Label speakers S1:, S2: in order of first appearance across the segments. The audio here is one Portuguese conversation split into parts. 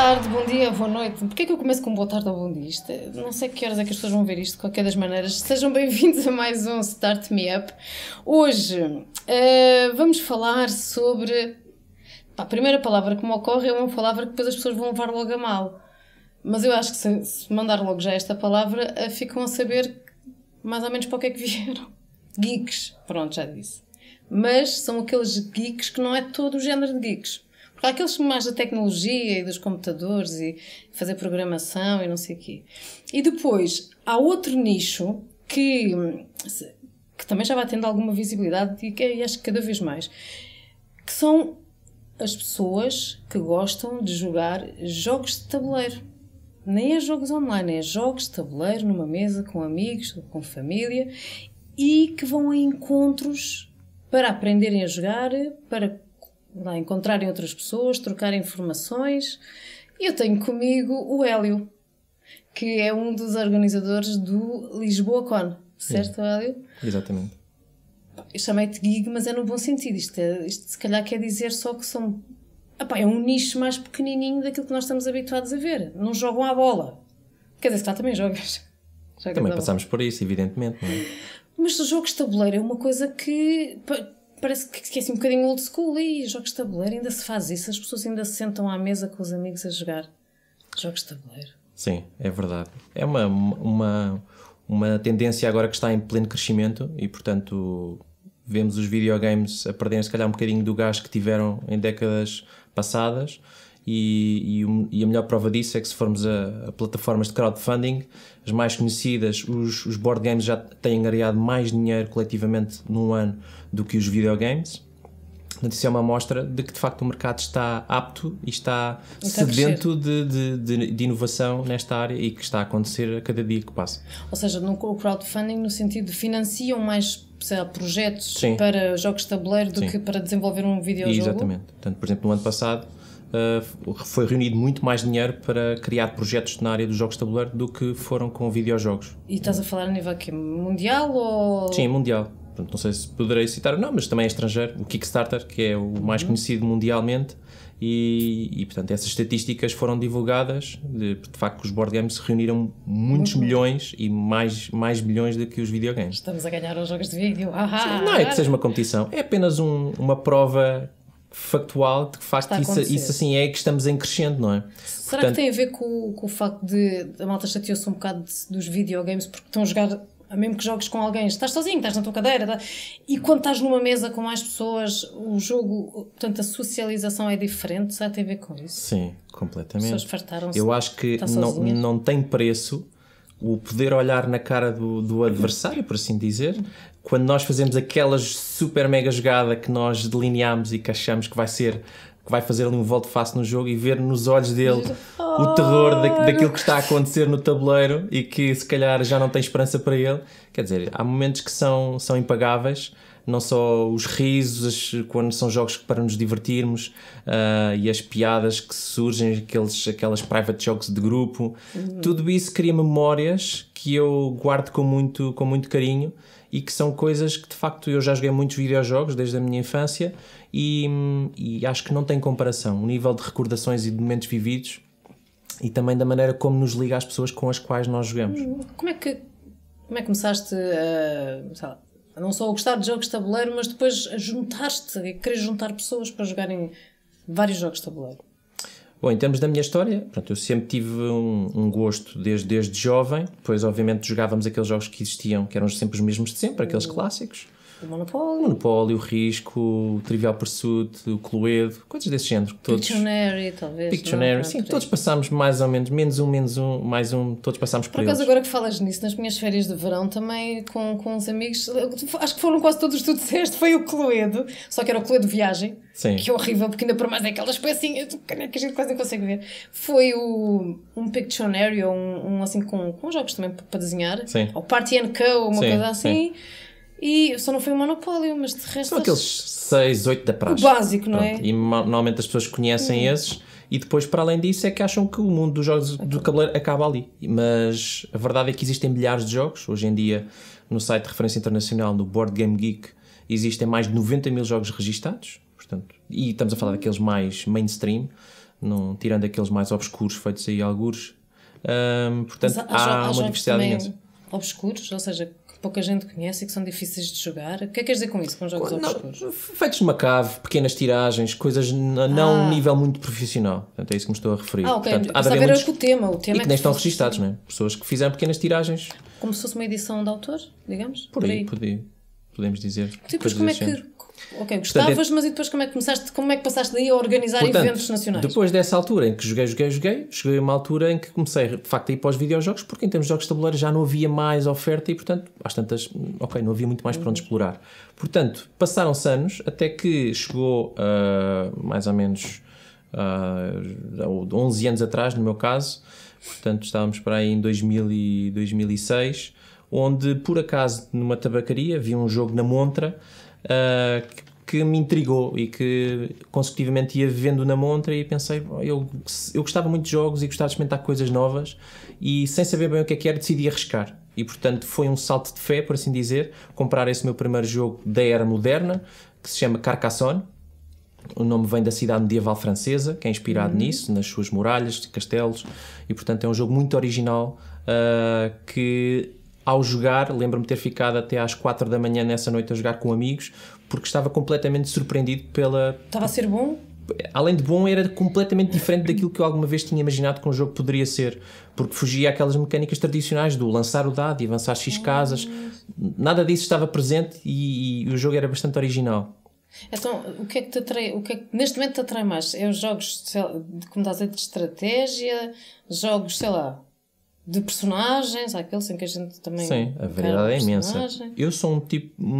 S1: tarde, bom dia, boa noite. Porquê é que eu começo com boa tarde ou bom dia? Não sei que horas é que as pessoas vão ver isto, de qualquer das maneiras. Sejam bem-vindos a mais um Start Me Up. Hoje vamos falar sobre... a primeira palavra que me ocorre é uma palavra que depois as pessoas vão levar logo a mal. Mas eu acho que se mandar logo já esta palavra, ficam a saber mais ou menos para o que é que vieram. Geeks, pronto, já disse. Mas são aqueles geeks que não é todo o género de geeks. Porque há aqueles mais da tecnologia e dos computadores e fazer programação e não sei o quê. E depois há outro nicho que também já vai tendo alguma visibilidade e acho que cada vez mais, que são as pessoas que gostam de jogar jogos de tabuleiro. Nem é jogos online, é jogos de tabuleiro numa mesa com amigos, com família, e que vão a encontros para aprenderem a jogar, para lá encontrarem outras pessoas, trocarem informações. E eu tenho comigo o Hélio, que é um dos organizadores do Lisboa Con, certo, Hélio?
S2: Exatamente.
S1: Eu chamei-te geek, mas é no bom sentido. Isto se calhar quer dizer só que são... é um nicho mais pequenininho daquilo que nós estamos habituados a ver. Não jogam à bola. Quer dizer, se cá também jogas.
S2: Também passamos por isso, evidentemente, não é?
S1: Mas os jogos de tabuleiro é uma coisa que parece que é assim um bocadinho old school. E jogos de tabuleiro ainda se faz isso. As pessoas ainda se sentam à mesa com os amigos a jogar jogos de tabuleiro.
S2: Sim, é verdade. É uma tendência agora que está em pleno crescimento e, portanto, vemos os videogames a perderem se calhar um bocadinho do gás que tiveram em décadas passadas. E a melhor prova disso é que se formos a plataformas de crowdfunding, as mais conhecidas, os board games já têm angariado mais dinheiro coletivamente num ano do que os videogames. Portanto, isso é uma amostra de que de facto o mercado está apto e está sedento de inovação nesta área e que está a acontecer a cada dia que passa.
S1: Ou seja, no crowdfunding no sentido de financiam mais projetos
S2: Sim.
S1: para jogos de tabuleiro do que para desenvolver um videojogo?
S2: Exatamente. Portanto, por exemplo, no ano passado foi reunido muito mais dinheiro para criar projetos na área dos jogos de tabuleiro do que foram com videojogos.
S1: E estás a falar a nível aqui, mundial ou...
S2: Sim, mundial. Portanto, não sei se poderei citar ou não, mas também é estrangeiro. O Kickstarter, que é o mais conhecido mundialmente, e portanto essas estatísticas foram divulgadas de facto que os board games reuniram muitos milhões e mais milhões do que os videogames.
S1: Estamos a ganhar os jogos de vídeo.
S2: Não é que seja uma competição, é apenas uma prova factual de que facto isso assim é que estamos em crescendo, não é?
S1: Será que tem a ver com o facto de a malta chateou-se um bocado dos videogames porque estão a jogar, mesmo que jogues com alguém, estás sozinho, estás na tua cadeira, e quando estás numa mesa com mais pessoas, o jogo, portanto a socialização é diferente? Será que tem a ver com isso?
S2: Sim, completamente.
S1: As pessoas fartaram-se.
S2: Eu acho que não tem preço o poder olhar na cara do adversário, por assim dizer, quando nós fazemos aquela super mega jogada que nós delineamos e que achamos que vai fazer ali um volte-face no jogo e ver nos olhos dele o terror daquilo que está a acontecer no tabuleiro e que se calhar já não tem esperança para ele. Quer dizer, há momentos que são impagáveis, não só os risos, quando são jogos para nos divertirmos, e as piadas que surgem, aquelas private jokes de grupo, tudo isso cria memórias que eu guardo com muito carinho e que são coisas que de facto eu já joguei muitos videojogos desde a minha infância e acho que não tem comparação. O nível de recordações e de momentos vividos e também da maneira como nos liga às pessoas com as quais nós jogamos.
S1: Como é que começaste a não só a gostar de jogos de tabuleiro, mas depois a juntar-te, a querer juntar pessoas para jogarem vários jogos de tabuleiro?
S2: Bom, em termos da minha história, pronto, eu sempre tive um gosto desde jovem, depois obviamente jogávamos aqueles jogos que existiam, que eram sempre os mesmos de sempre, aqueles clássicos.
S1: O Monopólio.
S2: O Monopólio, o Risco, o Trivial Pursuit, o Cluedo, coisas desse género.
S1: Pictionary, talvez.
S2: Pictionary, sim, todos passámos mais ou menos, menos um, mais um, todos passámos por eles.
S1: Por acaso, agora que falas nisso, nas minhas férias de verão, também com uns amigos, acho que foram quase todos tu disseste, foi o Cluedo, só que era o Cluedo Viagem,
S2: sim.
S1: Que é horrível, porque ainda por mais é aquelas pecinhas que a gente quase não consegue ver. Foi um Pictionary, ou um assim com jogos também para desenhar,
S2: sim.
S1: Ou Party & Co, uma
S2: sim,
S1: coisa assim.
S2: Sim.
S1: E só não foi o Monopólio, mas de resto...
S2: São aqueles 6, 8 da praxe.
S1: O básico, não é?
S2: E normalmente as pessoas conhecem esses e depois, para além disso, é que acham que o mundo dos jogos do tabuleiro acaba ali. Mas a verdade é que existem milhares de jogos. Hoje em dia, no site de referência internacional, no Board Game Geek, existem mais de 90 mil jogos registados. Portanto, e estamos a falar daqueles mais mainstream. não, tirando aqueles mais obscuros feitos aí algures. Portanto, há uma diversidade imensa.
S1: Obscuros, ou seja, que pouca gente conhece e que são difíceis de jogar. O que é que queres dizer com isso, com jogos obscuros?
S2: Feitos numa cave, pequenas tiragens, coisas não nível muito profissional. Portanto, é isso que me estou a referir.
S1: Ok.
S2: Portanto,
S1: há de haver muitos... o tema
S2: e que nem estão registados, não é? Pessoas que fizeram pequenas tiragens.
S1: Como se fosse uma edição de autor, digamos?
S2: Por aí. Podemos dizer.
S1: Depois como é que... Ok, gostavas, portanto, mas e depois como é que passaste daí a organizar eventos nacionais?
S2: Depois dessa altura em que cheguei a uma altura em que comecei de facto a ir para os videojogos, porque em termos de jogos de tabuleiro já não havia mais oferta e portanto, às tantas, não havia muito mais para onde explorar. Portanto, passaram-se anos até que chegou mais ou menos 11 anos atrás, no meu caso, portanto estávamos para aí em 2006, onde por acaso numa tabacaria vi um jogo na montra que me intrigou e que consecutivamente ia vendo na montra e pensei, eu gostava muito de jogos e gostava de experimentar coisas novas e sem saber bem o que era decidi arriscar e portanto foi um salto de fé, por assim dizer, comprar esse meu primeiro jogo da era moderna que se chama Carcassonne. O nome vem da cidade medieval francesa, que é inspirado nisso, nas suas muralhas, castelos, e portanto é um jogo muito original que ao jogar, lembro-me de ter ficado até às 4 da manhã nessa noite a jogar com amigos, porque estava completamente surpreendido pela...
S1: Estava a ser bom?
S2: Além de bom, era completamente diferente daquilo que eu alguma vez tinha imaginado que um jogo poderia ser, porque fugia àquelas mecânicas tradicionais do lançar o dado e avançar X casas. Nada disso estava presente e o jogo era bastante original.
S1: Então, o que é que te atrai, neste momento te atrai mais? É os jogos, como estás a dizer, de estratégia, jogos, sei lá, de personagens, aqueles em que a gente também...
S2: Sim, a variedade é imensa. Eu sou um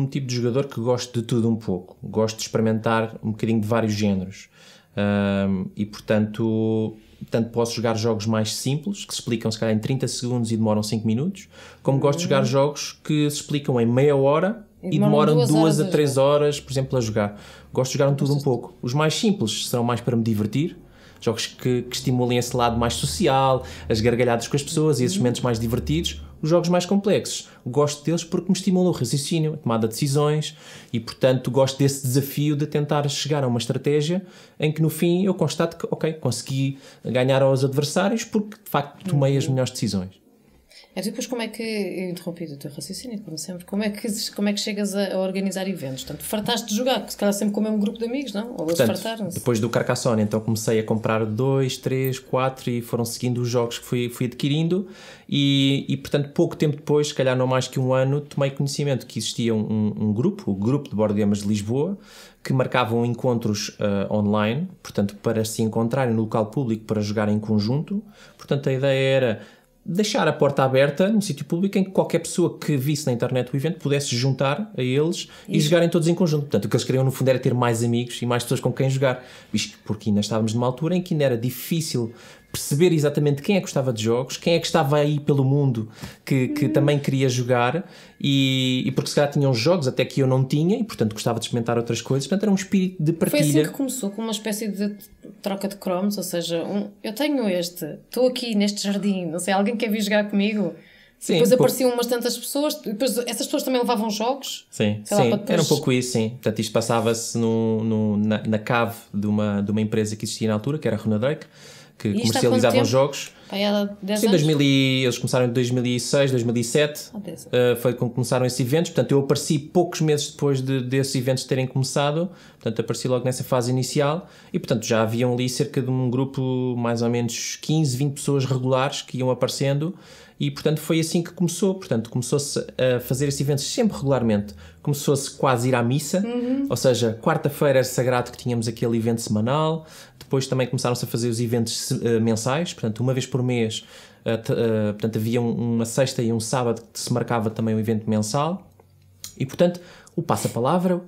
S2: tipo de jogador que gosto de tudo um pouco. Gosto de experimentar um bocadinho de vários géneros. E, portanto, tanto posso jogar jogos mais simples, que se explicam se calhar em 30 segundos e demoram 5 minutos, como gosto de jogar jogos que se explicam em meia hora e demoram 2 a 3 horas, por exemplo, a jogar. Gosto de jogar tudo um pouco. Os mais simples serão mais para me divertir, jogos que estimulem esse lado mais social, as gargalhadas com as pessoas e esses momentos mais divertidos. Os jogos mais complexos, gosto deles porque me estimulam o raciocínio, a tomada de decisões e, portanto, gosto desse desafio de tentar chegar a uma estratégia em que, no fim, eu constato que, ok, consegui ganhar aos adversários porque, de facto, tomei as melhores decisões.
S1: É depois como é que, eu interrompi o teu raciocínio, como sempre, como é que chegas a organizar eventos? Portanto, fartaste de jogar, que se calhar sempre com o mesmo grupo de amigos, não? Ou eles fartaram-se?
S2: Depois do Carcassonne, então comecei a comprar 2, 3, 4 e foram seguindo os jogos que fui adquirindo e, portanto, pouco tempo depois, se calhar não mais que um ano, tomei conhecimento que existia um grupo, o Grupo de Board Games de Lisboa, que marcavam encontros online, portanto, para se encontrarem no local público para jogar em conjunto. Portanto, a ideia era deixar a porta aberta num sítio público em que qualquer pessoa que visse na internet o evento pudesse se juntar a eles e jogarem todos em conjunto. Portanto, o que eles queriam no fundo era ter mais amigos e mais pessoas com quem jogar. Isto porque ainda estávamos numa altura em que ainda era difícil perceber exatamente quem é que gostava de jogos, quem é que estava aí pelo mundo que também queria jogar e porque se calhar tinham jogos até que eu não tinha e portanto gostava de experimentar outras coisas, portanto era um espírito de partilha.
S1: Foi assim que começou, com uma espécie de troca de cromos, ou seja, eu tenho estou aqui neste jardim, não sei, alguém quer vir jogar comigo? Sim, depois apareciam umas tantas pessoas, depois essas pessoas também levavam jogos?
S2: Sim, depois... era um pouco isso, sim. Portanto, isto passava-se na cave de uma empresa que existia na altura, que era a Runadrake, que comercializavam jogos. Sim, eles começaram em 2006, 2007, foi quando começaram esses eventos, portanto eu apareci poucos meses depois desses eventos terem começado, portanto apareci logo nessa fase inicial e portanto já haviam ali cerca de um grupo mais ou menos 15, 20 pessoas regulares que iam aparecendo e portanto foi assim que começou, portanto começou-se a fazer esses eventos sempre regularmente, começou-se quase a ir à missa, ou seja, quarta-feira era sagrado que tínhamos aquele evento semanal, depois também começaram-se a fazer os eventos mensais, portanto uma vez por mês, portanto havia uma sexta e um sábado que se marcava também um evento mensal e portanto o passa-palavra,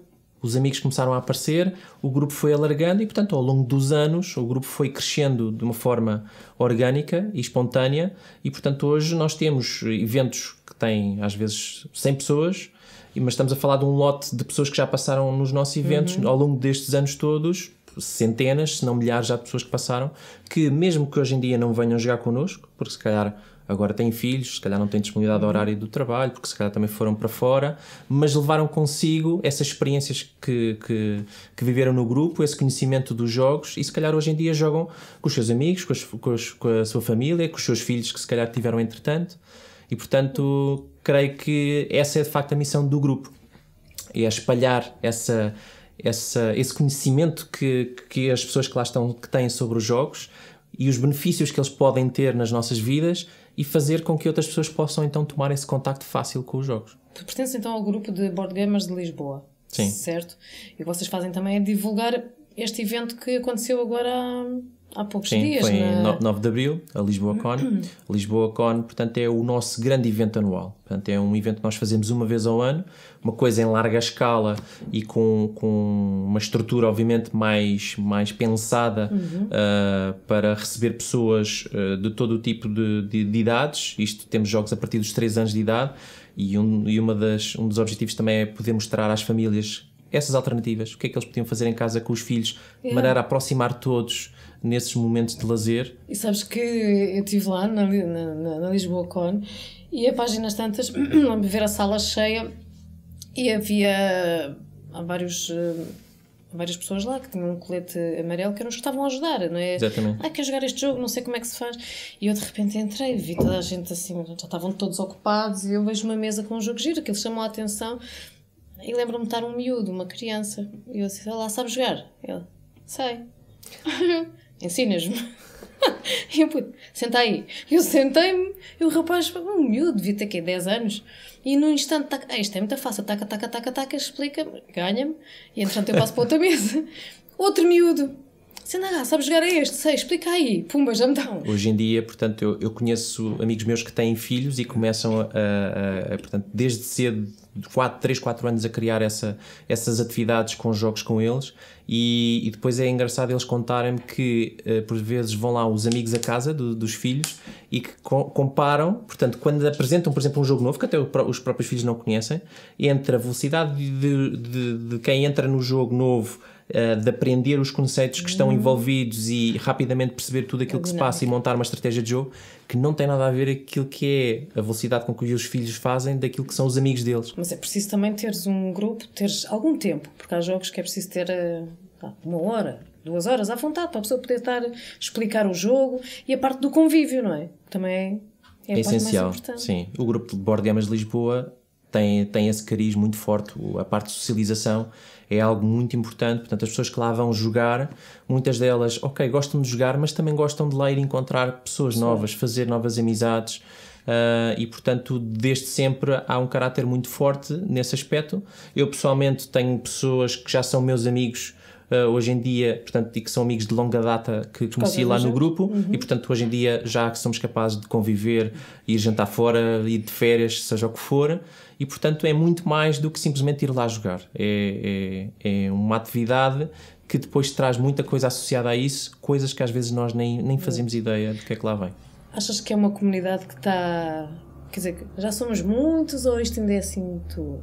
S2: os amigos começaram a aparecer, o grupo foi alargando e portanto ao longo dos anos o grupo foi crescendo de uma forma orgânica e espontânea e portanto hoje nós temos eventos que têm às vezes 100 pessoas, mas estamos a falar de um lote de pessoas que já passaram nos nossos eventos ao longo destes anos todos, centenas, se não milhares já de pessoas que passaram, que mesmo que hoje em dia não venham jogar connosco, porque se calhar agora têm filhos, se calhar não têm disponibilidade horária do trabalho, porque se calhar também foram para fora, mas levaram consigo essas experiências que viveram no grupo, esse conhecimento dos jogos, e se calhar hoje em dia jogam com os seus amigos, com a sua família, com os seus filhos que se calhar tiveram entretanto, e portanto creio que essa é de facto a missão do grupo, é espalhar esse conhecimento que as pessoas que lá estão que têm sobre os jogos e os benefícios que eles podem ter nas nossas vidas e fazer com que outras pessoas possam então tomar esse contacto fácil com os jogos.
S1: Tu pertences então ao grupo de Board Gamers de Lisboa,
S2: sim,
S1: certo? E o que vocês fazem também é divulgar este evento que aconteceu agora há poucos dias.
S2: Sim, foi em 9 de Abril, a LisboaCon. A LisboaCon, portanto, é o nosso grande evento anual. Portanto, é um evento que nós fazemos uma vez ao ano, uma coisa em larga escala e com uma estrutura, obviamente, mais pensada para receber pessoas de todo o tipo de idades. Isto, temos jogos a partir dos 3 anos de idade e um dos objetivos também é poder mostrar às famílias essas alternativas, o que é que eles podiam fazer em casa com os filhos, de maneira a aproximar todos nesses momentos de lazer.
S1: E sabes que eu estive lá na LisboaCon e a páginas tantas, lembro-me ver a sala cheia e havia várias pessoas lá que tinham um colete amarelo que nos estavam a ajudar, não é?
S2: Exatamente.
S1: Quero jogar este jogo, não sei como é que se faz. E eu de repente entrei, vi toda a gente assim, já estavam todos ocupados e eu vejo uma mesa com um jogo giro, aquilo chamou a atenção. E lembro-me de estar um miúdo, uma criança. E eu disse, lá, sabe jogar? Ele, sei. Ensinas-me. E eu, senta aí. Eu sentei-me e o rapaz, um miúdo, devia ter 10 anos. E num instante, isto é muito fácil, taca, explica-me, ganha-me. E entretanto eu passo para outra mesa. Outro miúdo. Senta lá, sabe jogar este? Sei, explica aí. Pumba, já me dão.
S2: Hoje em dia, portanto, eu conheço amigos meus que têm filhos e começam portanto, desde cedo, 3, 4 anos a criar essas atividades com jogos com eles e depois é engraçado eles contarem-me que por vezes vão lá os amigos a casa dos filhos e que comparam, portanto, quando apresentam, por exemplo, um jogo novo que até os próprios filhos não conhecem, entre a velocidade de quem entra no jogo novo, de aprender os conceitos que estão envolvidos e rapidamente perceber tudo aquilo que se passa e montar uma estratégia de jogo, que não tem nada a ver aquilo que é a velocidade com que os filhos fazem daquilo que são os amigos deles.
S1: Mas é preciso também teres um grupo, teres algum tempo, porque há jogos que é preciso ter 1 hora, 2 horas à vontade para a pessoa poder explicar o jogo e a parte do convívio, não é? Também é a
S2: essencial,
S1: parte mais importante.
S2: sim. O grupo de Board Gamers de Lisboa tem esse cariz muito forte, a parte de socialização é algo muito importante, portanto as pessoas que lá vão jogar, muitas delas, gostam de jogar, mas também gostam de lá ir encontrar pessoas novas, fazer novas amizades e portanto desde sempre há um caráter muito forte nesse aspecto. Eu pessoalmente tenho pessoas que já são meus amigos hoje em dia, portanto, e que são amigos de longa data que conheci lá no grupo e portanto hoje em dia já somos capazes de conviver, ir jantar fora, ir de férias, seja o que for, e portanto é muito mais do que simplesmente ir lá jogar, é uma atividade que depois traz muita coisa associada a isso, coisas que às vezes nós nem fazemos ideia do que é que lá vem.
S1: Achas que é uma comunidade que está, quer dizer, já somos muitos ou isto ainda é assim muito...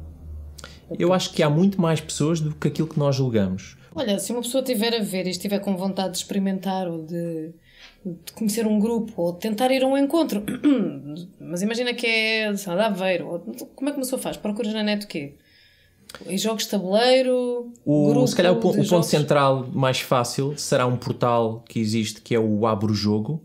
S2: Eu acho que há muito mais pessoas do que aquilo que nós julgamos.
S1: Olha, se uma pessoa estiver a ver e estiver com vontade de experimentar ou de conhecer um grupo ou de tentar ir a um encontro, mas imagina que é de Aveiro, como é que uma pessoa faz? Procuras na net o quê? Em jogos de tabuleiro?
S2: Se calhar o ponto central mais fácil será um portal que existe que é o Abre o Jogo.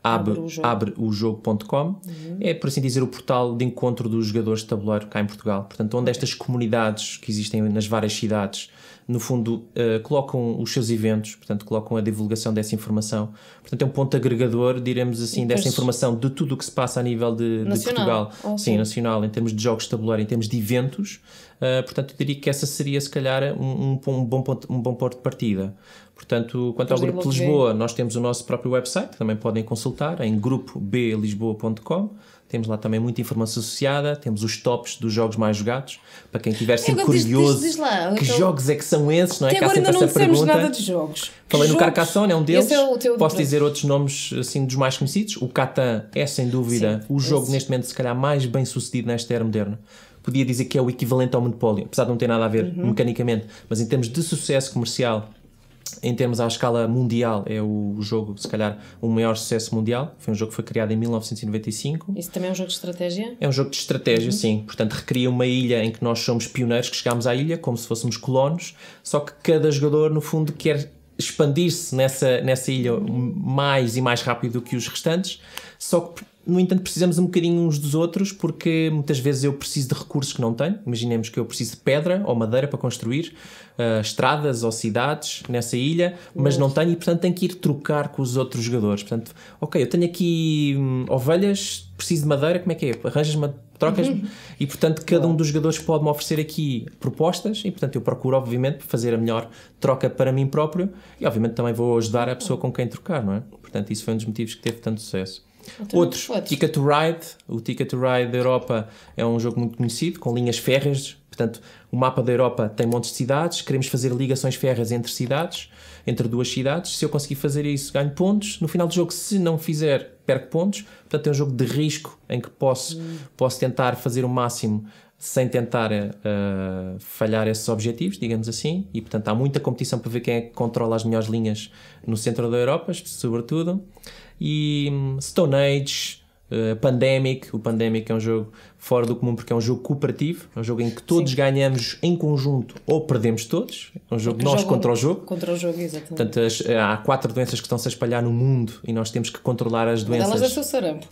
S2: abreojogo.com é, por assim dizer, o portal de encontro dos jogadores de tabuleiro cá em Portugal. Portanto, onde estas comunidades que existem nas várias cidades, no fundo, colocam os seus eventos, portanto, colocam a divulgação dessa informação. Portanto, é um ponto agregador, diremos assim, dessa informação de tudo o que se passa a nível de Portugal. Sim, nacional, em termos de jogos de tabuleiro, em termos de eventos. Portanto, eu diria que essa seria, se calhar, um bom ponto de partida. Portanto, quanto ao Grupo de Lisboa, nós temos o nosso próprio website, que também podem consultar, em grupoBlisboa.com. Temos lá também muita informação associada, temos os tops dos jogos mais jogados, para quem estiver sempre curioso, diz lá, que jogos é que são esses, não é?
S1: Que há sempre essa pergunta. Nada de jogos.
S2: Falei no Carcassonne, é um deles. Posso dizer outros nomes assim dos mais conhecidos. O Catan é, sem dúvida, o jogo neste momento, se calhar, mais bem sucedido nesta era moderna. Podia dizer que é o equivalente ao Monopólio, apesar de não ter nada a ver mecanicamente, mas em termos de sucesso comercial, em termos à escala mundial, é o jogo, se calhar, o maior sucesso mundial. Foi um jogo que foi criado em 1995.
S1: Isso também é um jogo de estratégia?
S2: É um jogo de estratégia, sim. Portanto, recria uma ilha em que nós somos pioneiros, que chegámos à ilha como se fôssemos colonos, só que cada jogador, no fundo, quer expandir-se nessa ilha mais e mais rápido do que os restantes, só que, no entanto, precisamos um bocadinho uns dos outros, porque muitas vezes eu preciso de recursos que não tenho. Imaginemos que eu preciso de pedra ou madeira para construir estradas ou cidades nessa ilha, mas não tenho, e portanto tenho que ir trocar com os outros jogadores. Portanto, ok, eu tenho aqui ovelhas, preciso de madeira, como é que é? Arranjas-me, trocas-me? E portanto cada um dos jogadores pode-me oferecer aqui propostas, e portanto eu procuro obviamente fazer a melhor troca para mim próprio, e obviamente também vou ajudar a pessoa com quem trocar, não é? Portanto isso foi um dos motivos que teve tanto sucesso. Outros, Ticket to Ride. O Ticket to Ride da Europa é um jogo muito conhecido, com linhas férreas. Portanto, o mapa da Europa tem montes de cidades, queremos fazer ligações férreas entre cidades, entre duas cidades. Se eu conseguir fazer isso, ganho pontos. No final do jogo, se não fizer, perco pontos. Portanto, é um jogo de risco em que posso tentar fazer o máximo sem tentar falhar esses objetivos, digamos assim. E, portanto, há muita competição para ver quem é que controla as melhores linhas no centro da Europa, sobretudo. E Stone Age, Pandemic. O Pandemic é um jogo fora do comum porque é um jogo cooperativo, é um jogo em que todos ganhamos em conjunto ou perdemos todos. É um jogo nós contra o jogo.
S1: Contra o jogo, exatamente.
S2: Portanto, há 4 doenças que estão-se a espalhar no mundo e nós temos que controlar as doenças.
S1: Elas é seu sarampo.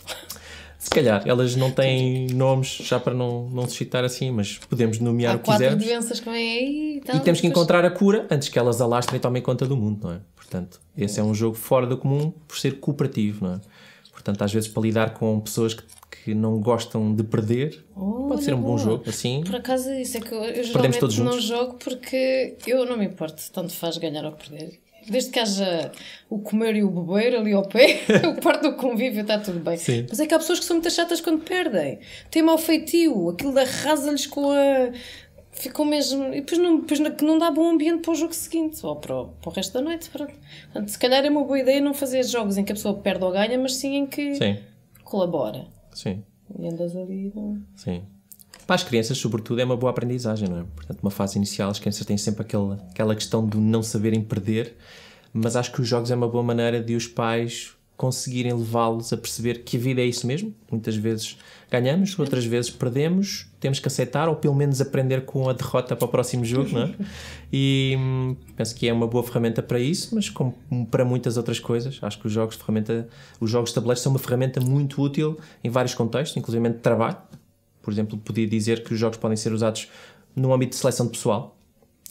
S2: Se calhar, elas não têm nomes já para não se citar assim, mas podemos nomear o que quisermos.
S1: Há 4 doenças que vêm aí
S2: e temos que encontrar a cura antes que elas alastrem e tomem conta do mundo, não é? Portanto, esse é um jogo fora do comum por ser cooperativo, não é? Portanto, às vezes para lidar com pessoas que não gostam de perder, pode ser um bom jogo, assim.
S1: Por acaso, isso é que eu geralmente não jogo porque eu não me importo, tanto faz ganhar ou perder. Desde que haja o comer e o beber ali ao pé, o parte do convívio está tudo bem.
S2: Sim.
S1: Mas é que há pessoas que são muito chatas quando perdem. Tem mau feitio, aquilo arrasa-lhes com a... Ficam mesmo... E depois não dá bom ambiente para o jogo seguinte, ou para o resto da noite. Pronto. Portanto, se calhar é uma boa ideia não fazer jogos em que a pessoa perde ou ganha, mas sim em que colabora.
S2: Sim.
S1: E andas ali... Não...
S2: Sim. Para as crianças, sobretudo, é uma boa aprendizagem, não é? Portanto, uma fase inicial, as crianças têm sempre aquela questão de não saberem perder, mas acho que os jogos é uma boa maneira de os pais conseguirem levá-los a perceber que a vida é isso mesmo. Muitas vezes ganhamos, outras vezes perdemos, temos que aceitar ou pelo menos aprender com a derrota para o próximo jogo, não é? E penso que é uma boa ferramenta para isso, mas como para muitas outras coisas, acho que os jogos de tabuleiro são uma ferramenta muito útil em vários contextos, inclusive de trabalho. Por exemplo, podia dizer que os jogos podem ser usados no âmbito de seleção de pessoal.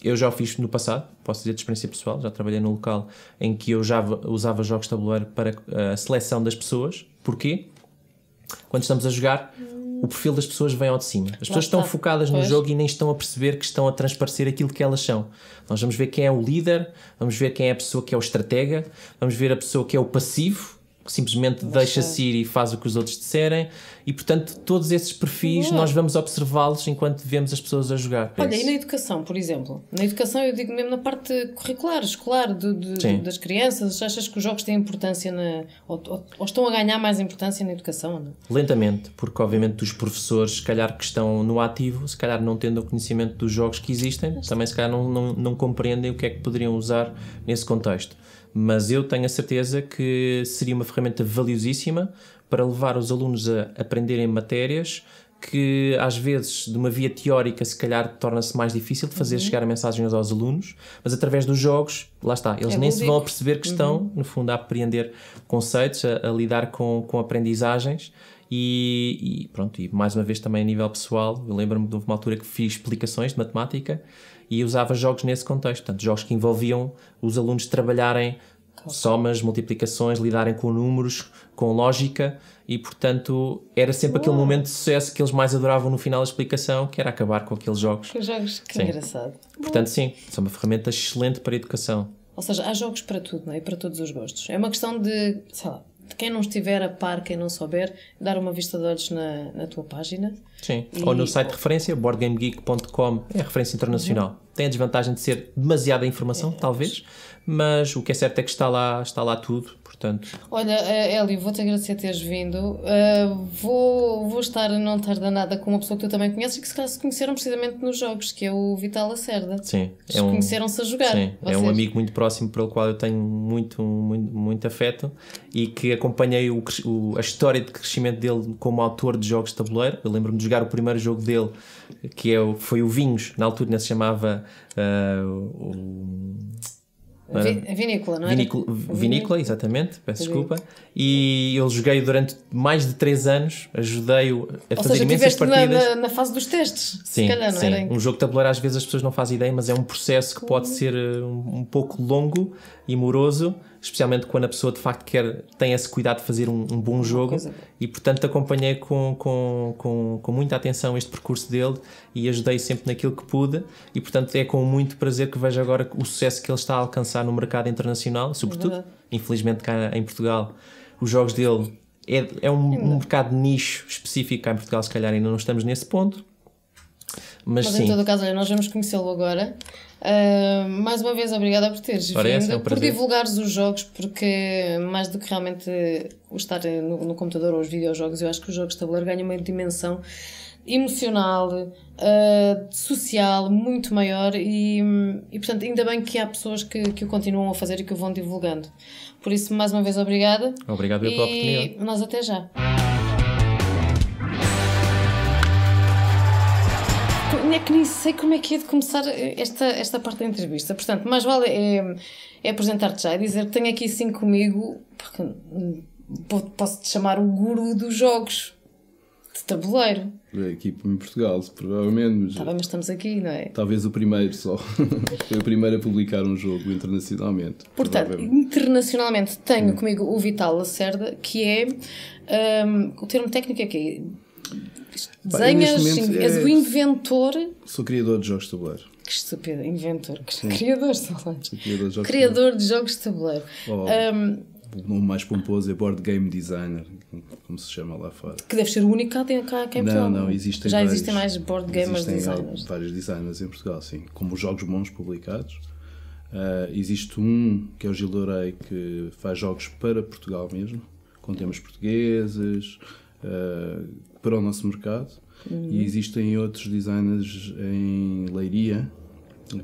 S2: Eu já o fiz no passado, posso dizer de experiência pessoal, já trabalhei num local em que eu já usava jogos de tabuleiro para a seleção das pessoas. Porquê? Quando estamos a jogar, o perfil das pessoas vem ao de cima. As pessoas estão focadas no jogo e nem estão a perceber que estão a transparecer aquilo que elas são. Nós vamos ver quem é o líder, vamos ver quem é a pessoa que é o estratega, vamos ver a pessoa que é o passivo, que simplesmente deixa-se ir e faz o que os outros disserem, e portanto todos esses perfis nós vamos observá-los enquanto vemos as pessoas a jogar.
S1: Olha, e na educação, por exemplo? Na educação eu digo mesmo na parte curricular, escolar das crianças, achas que os jogos têm importância ou estão a ganhar mais importância na educação? Não?
S2: Lentamente, porque obviamente os professores, se calhar que estão no ativo, se calhar não tendo o conhecimento dos jogos que existem, também se calhar não compreendem o que é que poderiam usar nesse contexto. Mas eu tenho a certeza que seria uma ferramenta valiosíssima para levar os alunos a aprenderem matérias que às vezes de uma via teórica se calhar torna-se mais difícil de fazer chegar a mensagens aos alunos, mas através dos jogos, lá está, eles nem se vão a perceber que estão no fundo a apreender conceitos, a lidar com aprendizagens. E pronto, e mais uma vez também a nível pessoal, eu lembro-me de uma altura que fiz explicações de matemática e usava jogos nesse contexto, portanto jogos que envolviam os alunos trabalharem somas, multiplicações, lidarem com números, com lógica, e portanto era sempre aquele momento de sucesso que eles mais adoravam no final da explicação, que era acabar com aqueles jogos.
S1: Que jogos, que engraçado.
S2: Portanto sim, são uma ferramenta excelente para a educação.
S1: Ou seja, há jogos para tudo, não é? E para todos os gostos. É uma questão de, sei lá, de quem não estiver a par, quem não souber, dar uma vista de olhos na tua página.
S2: Sim, ou no site de referência, boardgamegeek.com, é a referência internacional. tem a desvantagem de ser demasiada informação, talvez, mas o que é certo é que está lá tudo, portanto...
S1: Olha, Hélio, vou-te agradecer teres vindo. Vou não estar nada com uma pessoa que tu também conheces e que se calhar se conheceram precisamente nos jogos, que é o Vital Lacerda.
S2: Sim.
S1: Conheceram-se a jogar.
S2: Sim, é um amigo muito próximo pelo qual eu tenho muito afeto e que acompanhei a história de crescimento dele como autor de jogos de tabuleiro. Eu lembro-me de jogar o primeiro jogo dele, foi o Vinhos, na altura ainda se chamava...
S1: Vinícola, não é?
S2: Vinícola, exatamente, peço desculpa. E eu joguei durante mais de 3 anos, ajudei-o a fazer imensas partidas.
S1: Na fase dos testes,
S2: sim,
S1: se calhar, não
S2: sim.
S1: era?
S2: Um jogo de tabuleiro às vezes as pessoas não fazem ideia, mas é um processo que pode ser um pouco longo e moroso, especialmente quando a pessoa de facto tem esse cuidado de fazer um bom jogo. E portanto acompanhei com muita atenção este percurso dele e ajudei sempre naquilo que pude, e portanto é com muito prazer que vejo agora o sucesso que ele está a alcançar no mercado internacional, sobretudo, infelizmente cá em Portugal os jogos dele é um mercado de nicho específico. Cá em Portugal se calhar ainda não estamos nesse ponto, mas sim.
S1: Em todo o caso, olha, nós vamos conhecê-lo agora. Mais uma vez, obrigada por teres vindo,
S2: é um
S1: por divulgares os jogos, porque mais do que realmente o estar no computador ou os videojogos, eu acho que os jogos de tabuleiro ganham uma dimensão emocional, social, muito maior, e portanto ainda bem que há pessoas que o continuam a fazer e que o vão divulgando. Por isso, mais uma vez, obrigada.
S2: Obrigado pela oportunidade.
S1: E nós até já. É que nem sei como é que é de começar esta parte da entrevista. Portanto, mais vale é apresentar-te já e dizer que tenho aqui sim comigo, porque posso-te chamar o guru dos jogos de tabuleiro.
S3: Aqui em Portugal, provavelmente.
S1: Mas estamos aqui, não é?
S3: Talvez o primeiro só. Foi o primeiro a publicar um jogo internacionalmente.
S1: Portanto, internacionalmente tenho comigo o Vital Lacerda, que é... o termo técnico é que desenhas, és o inventor...
S3: Sou criador de jogos de tabuleiro.
S1: Que estúpido, inventor. Criador de jogos de tabuleiro.
S3: Criador de jogos
S1: de tabuleiro.
S3: O nome mais pomposo é Board Game Designer, como se chama lá fora.
S1: Que deve ser o único que cá em Portugal.
S3: Não, existem
S1: já existem mais board gamers designers.
S3: Existem vários designers em Portugal, sim. Como jogos bons publicados. Existe que é o Gil Dourei, que faz jogos para Portugal mesmo, com temas portugueses, para o nosso mercado. E existem outros designers em Leiria,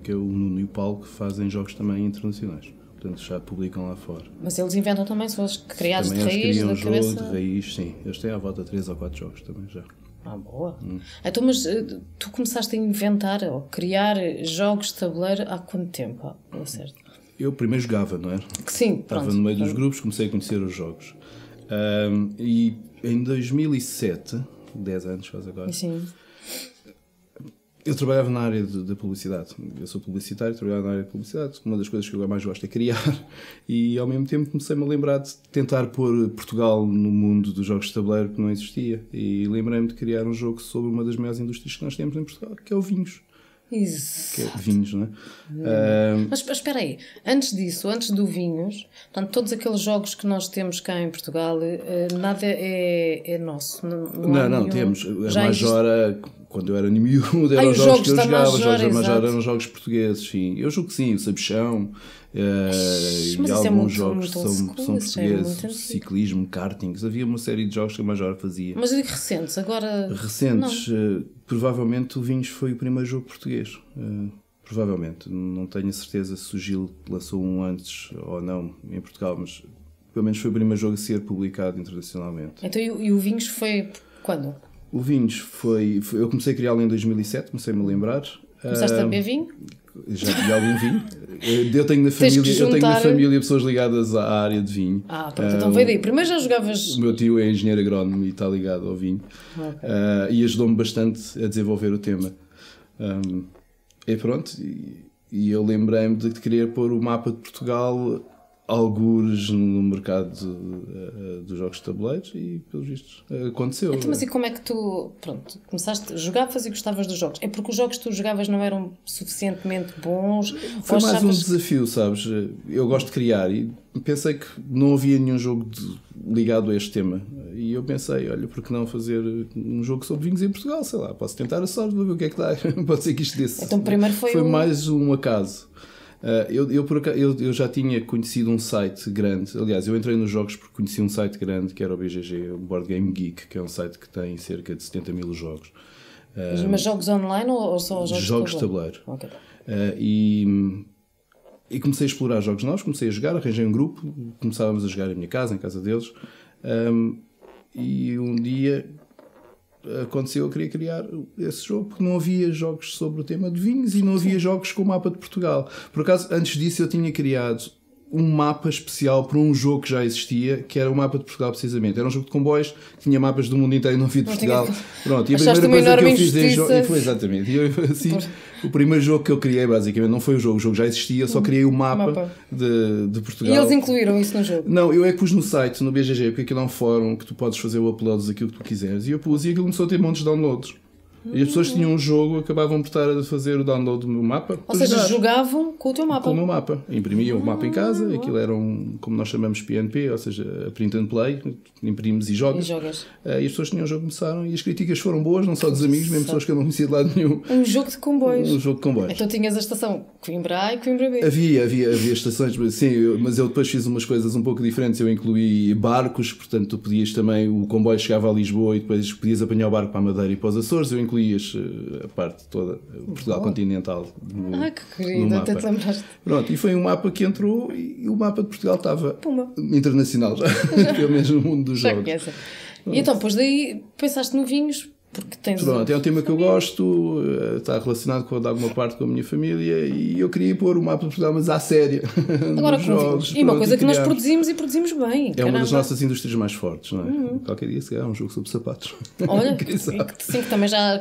S3: que é o Nuno e o Paulo, que fazem jogos também internacionais. Portanto, já publicam lá fora.
S1: Mas eles inventam também, são os criados
S3: também
S1: de raiz, da
S3: jogo
S1: cabeça?
S3: De raiz, sim. Eles têm à volta 3 ou 4 jogos também já.
S1: Boa. Então, mas tu começaste a inventar ou criar jogos de tabuleiro há quanto tempo? Certo.
S3: Eu primeiro jogava, não é?
S1: Sim, pronto.
S3: Estava no meio dos grupos, comecei a conhecer os jogos. E em 2007, 10 anos faz agora...
S1: Sim.
S3: Eu trabalhava na área da publicidade. Eu sou publicitário, trabalhava na área de publicidade. Uma das coisas que eu mais gosto é criar. E ao mesmo tempo comecei-me a lembrar de tentar pôr Portugal no mundo dos jogos de tabuleiro, que não existia. E lembrei-me de criar um jogo sobre uma das maiores indústrias que nós temos em Portugal, que é o vinhos.
S1: Exato.
S3: Que é vinhos, não é?
S1: Mas espera aí, antes disso, antes do vinhos, portanto, todos aqueles jogos que nós temos cá em Portugal, nada é nosso.
S3: Não, temos. A Majora, quando eu era miúdo, eram jogos que eu jogava. Os jogos da Majora eram jogos portugueses, sim. Eu julgo que sim, o Sabichão, e alguns jogos que são portugueses, ciclismo, kartings. Havia uma série de jogos que a Majora fazia.
S1: Mas eu digo recentes, agora...
S3: Recentes, provavelmente o Vinhos foi o primeiro jogo português. Provavelmente. Não tenho a certeza se o Gil lançou um antes ou não em Portugal, mas pelo menos foi o primeiro jogo a ser publicado internacionalmente.
S1: Então e o Vinhos foi quando?
S3: O Vinhos foi eu comecei a criá-lo em 2007, comecei-me a lembrar.
S1: Começaste a beber vinho?
S3: Já bebi algum vinho. Eu tenho na família pessoas ligadas à área de vinho.
S1: Pronto, então veio daí. Primeiro já jogavas...
S3: O meu tio é engenheiro agrónomo e está ligado ao vinho. Okay. E ajudou-me bastante a desenvolver o tema. E pronto, e eu lembrei-me de querer pôr o mapa de Portugal algures no mercado dos jogos de tabuleiros e, pelos vistos, aconteceu.
S1: Então, mas e como é que tu, pronto, começaste, jogavas e gostavas dos jogos? É porque os jogos que tu jogavas não eram suficientemente bons?
S3: Foi mais um desafio, sabes? Eu gosto de criar e pensei que não havia nenhum jogo ligado a este tema. E eu pensei, olha, por que não fazer um jogo sobre vinhos em Portugal? Sei lá, posso tentar a sorte, vou ver o que é que dá. Pode ser que isto desse.
S1: Então, primeiro foi
S3: mais um acaso. Eu já tinha conhecido um site grande. Aliás, eu entrei nos jogos porque conheci um site grande que era o BGG, o Board Game Geek, que é um site que tem cerca de 70 mil jogos.
S1: Mas jogos online ou só jogos
S3: de tabuleiro?
S1: Okay.
S3: E comecei a explorar jogos novos, comecei a jogar, arranjei um grupo, começávamos a jogar em minha casa, em casa deles. E um dia aconteceu, eu queria criar esse jogo porque não havia jogos sobre o tema de vinhos e não havia jogos com o mapa de Portugal. Por acaso, antes disso eu tinha criado um mapa especial para um jogo que já existia, que era o mapa de Portugal precisamente. Era um jogo de comboios, que tinha mapas do mundo inteiro e não havia de Portugal. Pronto, e a primeira coisa que eu fiz em jogo... Foi exatamente. O primeiro jogo que eu criei, basicamente, não foi o jogo já existia, só criei o mapa de Portugal.
S1: E eles incluíram isso no jogo?
S3: Não, eu é que pus no site, no BGG, porque aquilo é um fórum que tu podes fazer o upload daquilo que tu quiseres. E eu pus e aquilo começou a ter montes de downloads. E as pessoas tinham um jogo, acabavam por estar a fazer o download do meu mapa.
S1: Ou seja, jogavam com o teu mapa.
S3: Com o meu mapa. Imprimiam o mapa em casa, aquilo era como nós chamamos PNP, ou seja, print and play, imprimes e jogas. E as pessoas tinham um jogo, começaram, e as críticas foram boas, não só dos amigos, mesmo pessoas que eu não conhecia de lado nenhum.
S1: Um jogo de comboios.
S3: Um jogo de comboios.
S1: Então tinhas a estação Coimbra A e Coimbra B.
S3: Havia estações, sim, mas eu depois fiz umas coisas um pouco diferentes. Eu incluí barcos, portanto tu podias também, o comboio chegava a Lisboa e depois podias apanhar o barco para a Madeira e para os Açores. Eu incluías a parte toda, Portugal continental.
S1: Que querido, até te lembraste.
S3: Pronto, e foi um mapa que entrou e o mapa de Portugal estava internacional já, pelo menos no mundo dos jogos.
S1: E então, depois daí pensaste no vinhos, porque tens...
S3: Pronto, é um tema que eu gosto, está relacionado de alguma parte com a minha família e eu queria pôr o mapa de Portugal, mas à séria.
S1: Agora com jogos. E uma coisa que nós produzimos e produzimos bem.
S3: É uma das nossas indústrias mais fortes, não é? Qualquer dia se calhar um jogo sobre sapatos.
S1: Olha, que também já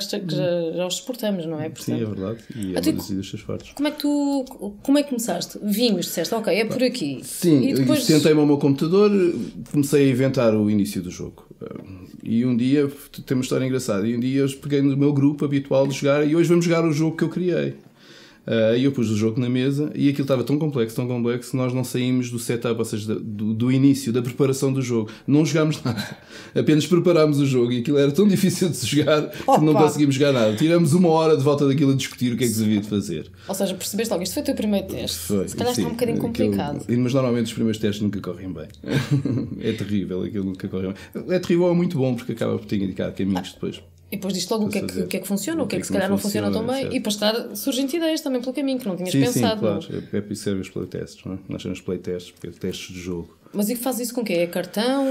S1: os exportamos, não é?
S3: Portanto, sim, é verdade. E é uma das indústrias fortes.
S1: Como é que começaste? Vinhos, disseste, ok, é por aqui.
S3: Sim, e depois... sentei-me ao meu computador, comecei a inventar o início do jogo. E um dia, tem uma história engraçada, e um dia eu peguei no meu grupo habitual de jogar e hoje vamos jogar o jogo que eu criei. E eu pus o jogo na mesa e aquilo estava tão complexo que nós não saímos do setup, ou seja, do início, da preparação do jogo. Não jogámos nada. Apenas preparámos o jogo e aquilo era tão difícil de jogar que não conseguimos jogar nada. Tiramos 1 hora de volta daquilo a discutir o que é que se devia de fazer.
S1: Ou seja, percebeste logo, isto foi o teu primeiro teste. Se calhar está um bocadinho complicado.
S3: Mas normalmente os primeiros testes nunca correm bem. É terrível, aquilo nunca corre bem. É terrível, é muito bom porque acaba por te indicar caminhos depois.
S1: E depois diz logo o que é que funciona, o que é que se calhar não funciona tão bem, e depois surgem ideias também pelo caminho que não tinhas pensado.
S3: Sim, claro. É por isso que servem os playtests, não é? Nós chamamos playtests, porque é testes de jogo.
S1: Mas e fazes isso com o quê? É cartão?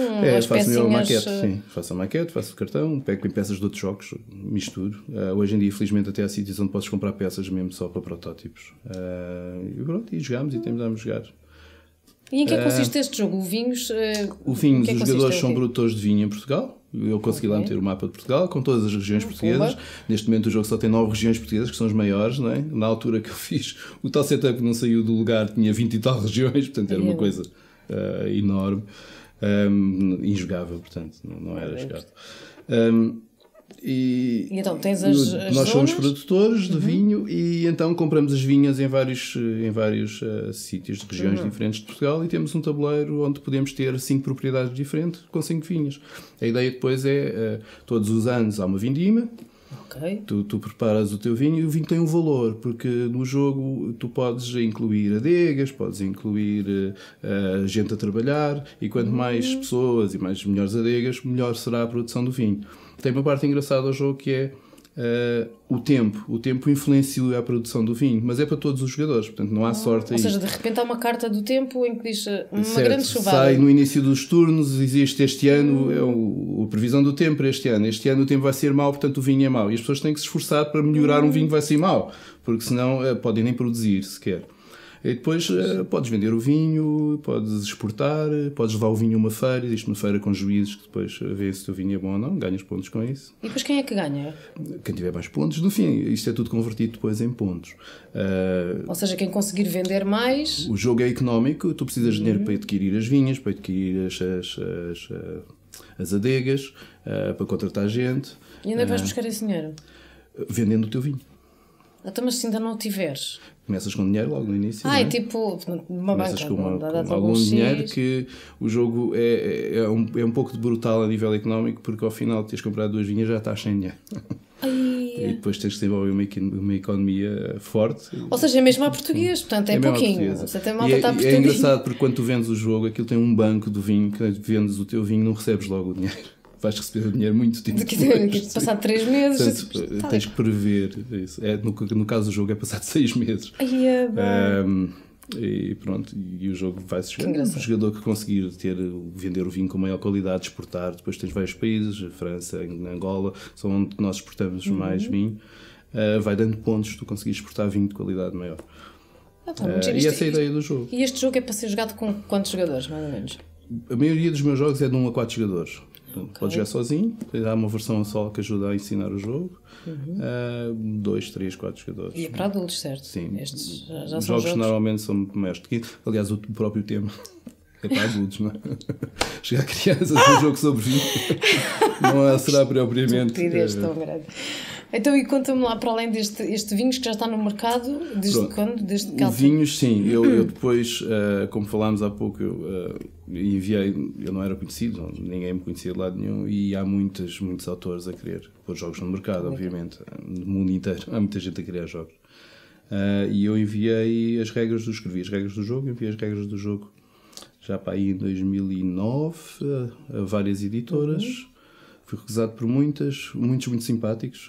S3: Faço a maquete, sim. Faço a maquete, faço o cartão, pego em peças de outros jogos, misturo. Hoje em dia, felizmente, até há sítios onde podes comprar peças mesmo só para protótipos. E pronto, e jogamos e temos a jogar.
S1: E em que é que consiste este jogo? O Vinhos?
S3: Os jogadores são produtores de vinho em Portugal. Eu consegui lá meter o mapa de Portugal com todas as regiões portuguesas. Neste momento o jogo só tem 9 regiões portuguesas, que são as maiores, não é? Na altura que eu fiz o tal setup não saiu do lugar, tinha 20 e tal regiões, portanto era uma coisa enorme, injogável, portanto não era jogado. E
S1: então tens as
S3: nós somos produtores de vinho e então compramos as vinhas em vários sítios de regiões diferentes de Portugal e temos um tabuleiro onde podemos ter 5 propriedades diferentes com 5 vinhas. A ideia depois é, todos os anos há uma vindima.
S1: Okay.
S3: Tu preparas o teu vinho e o vinho tem um valor, porque no jogo tu podes incluir adegas, podes incluir gente a trabalhar e quanto mais pessoas e mais melhores adegas, melhor será a produção do vinho. Tem uma parte engraçada ao jogo que é o tempo. O tempo influencia a produção do vinho, mas é para todos os jogadores, portanto não há sorte aí.
S1: Ou seja, de repente há uma carta do tempo em que diz uma grande chuvada.
S3: Sai no início dos turnos, existe este ano, a previsão do tempo para este ano. Este ano o tempo vai ser mau, portanto o vinho é mau. E as pessoas têm que se esforçar para melhorar um vinho que vai ser mau, porque senão podem nem produzir sequer. E depois podes vender o vinho, podes exportar, podes levar o vinho a uma feira, existe uma feira com juízes que depois vê se o teu vinho é bom ou não, ganhas pontos com isso.
S1: E depois quem é que ganha?
S3: Quem tiver mais pontos, no fim, isto é tudo convertido depois em pontos.
S1: Ou seja, quem conseguir vender mais...
S3: O jogo é económico, tu precisas de dinheiro para adquirir as vinhas, para adquirir as adegas, para contratar gente.
S1: E onde é que vais buscar esse dinheiro?
S3: Vendendo o teu vinho.
S1: Então, mas se ainda não o tiveres...
S3: Começas com dinheiro logo no início.
S1: É tipo uma
S3: Começas
S1: banca.
S3: com algum dinheiro que o jogo é um pouco de brutal a nível económico, porque ao final de teres comprado 2 vinhas já estás sem dinheiro. E depois tens de desenvolver uma economia forte.
S1: Ou seja, é mesmo a português, portanto é pouquinho. Você tem malta está
S3: é engraçado porque quando tu vendes o jogo, aquilo tem um banco do vinho, que vendes o teu vinho não recebes logo o dinheiro. Vais receber o dinheiro muito tempo depois.
S1: Passado 3 meses.
S3: Portanto, tens que prever isso. No caso do jogo é passado 6 meses. E pronto, e o jogo vai-se jogando. O jogador que conseguir vender o vinho com maior qualidade, exportar, depois tens vários países, a França, a Angola, são onde nós exportamos mais vinho, vai dando pontos se tu conseguires exportar vinho de qualidade maior. E essa é a ideia do jogo.
S1: E este jogo é para ser jogado com quantos jogadores, mais ou menos?
S3: A maioria dos meus jogos é de 1 a 4 jogadores. Podes jogar sozinho, há uma versão só que ajuda a ensinar o jogo. 2, 3, 4 jogadores.
S1: E é para adultos, certo?
S3: Sim.
S1: Estes já
S3: Os
S1: são
S3: jogos normalmente são maiores do que isso. Aliás, o próprio tema é para adultos, não é? Chegar a crianças um jogo sobre vinho não será propriamente.
S1: Estupidez tão grande. Então, e conta-me lá, para além este vinhos que já está no mercado, desde quando? Desde que
S3: vinhos, sim. Eu depois, como falámos há pouco, eu enviei, eu não era conhecido, ninguém me conhecia de lado nenhum, e há muitos autores a querer pôr jogos no mercado, obviamente, no mundo inteiro. Há muita gente a criar jogos. E eu enviei escrevi as regras do jogo, enviei as regras do jogo já para aí em 2009 a várias editoras. Fui recusado por muitos muito simpáticos,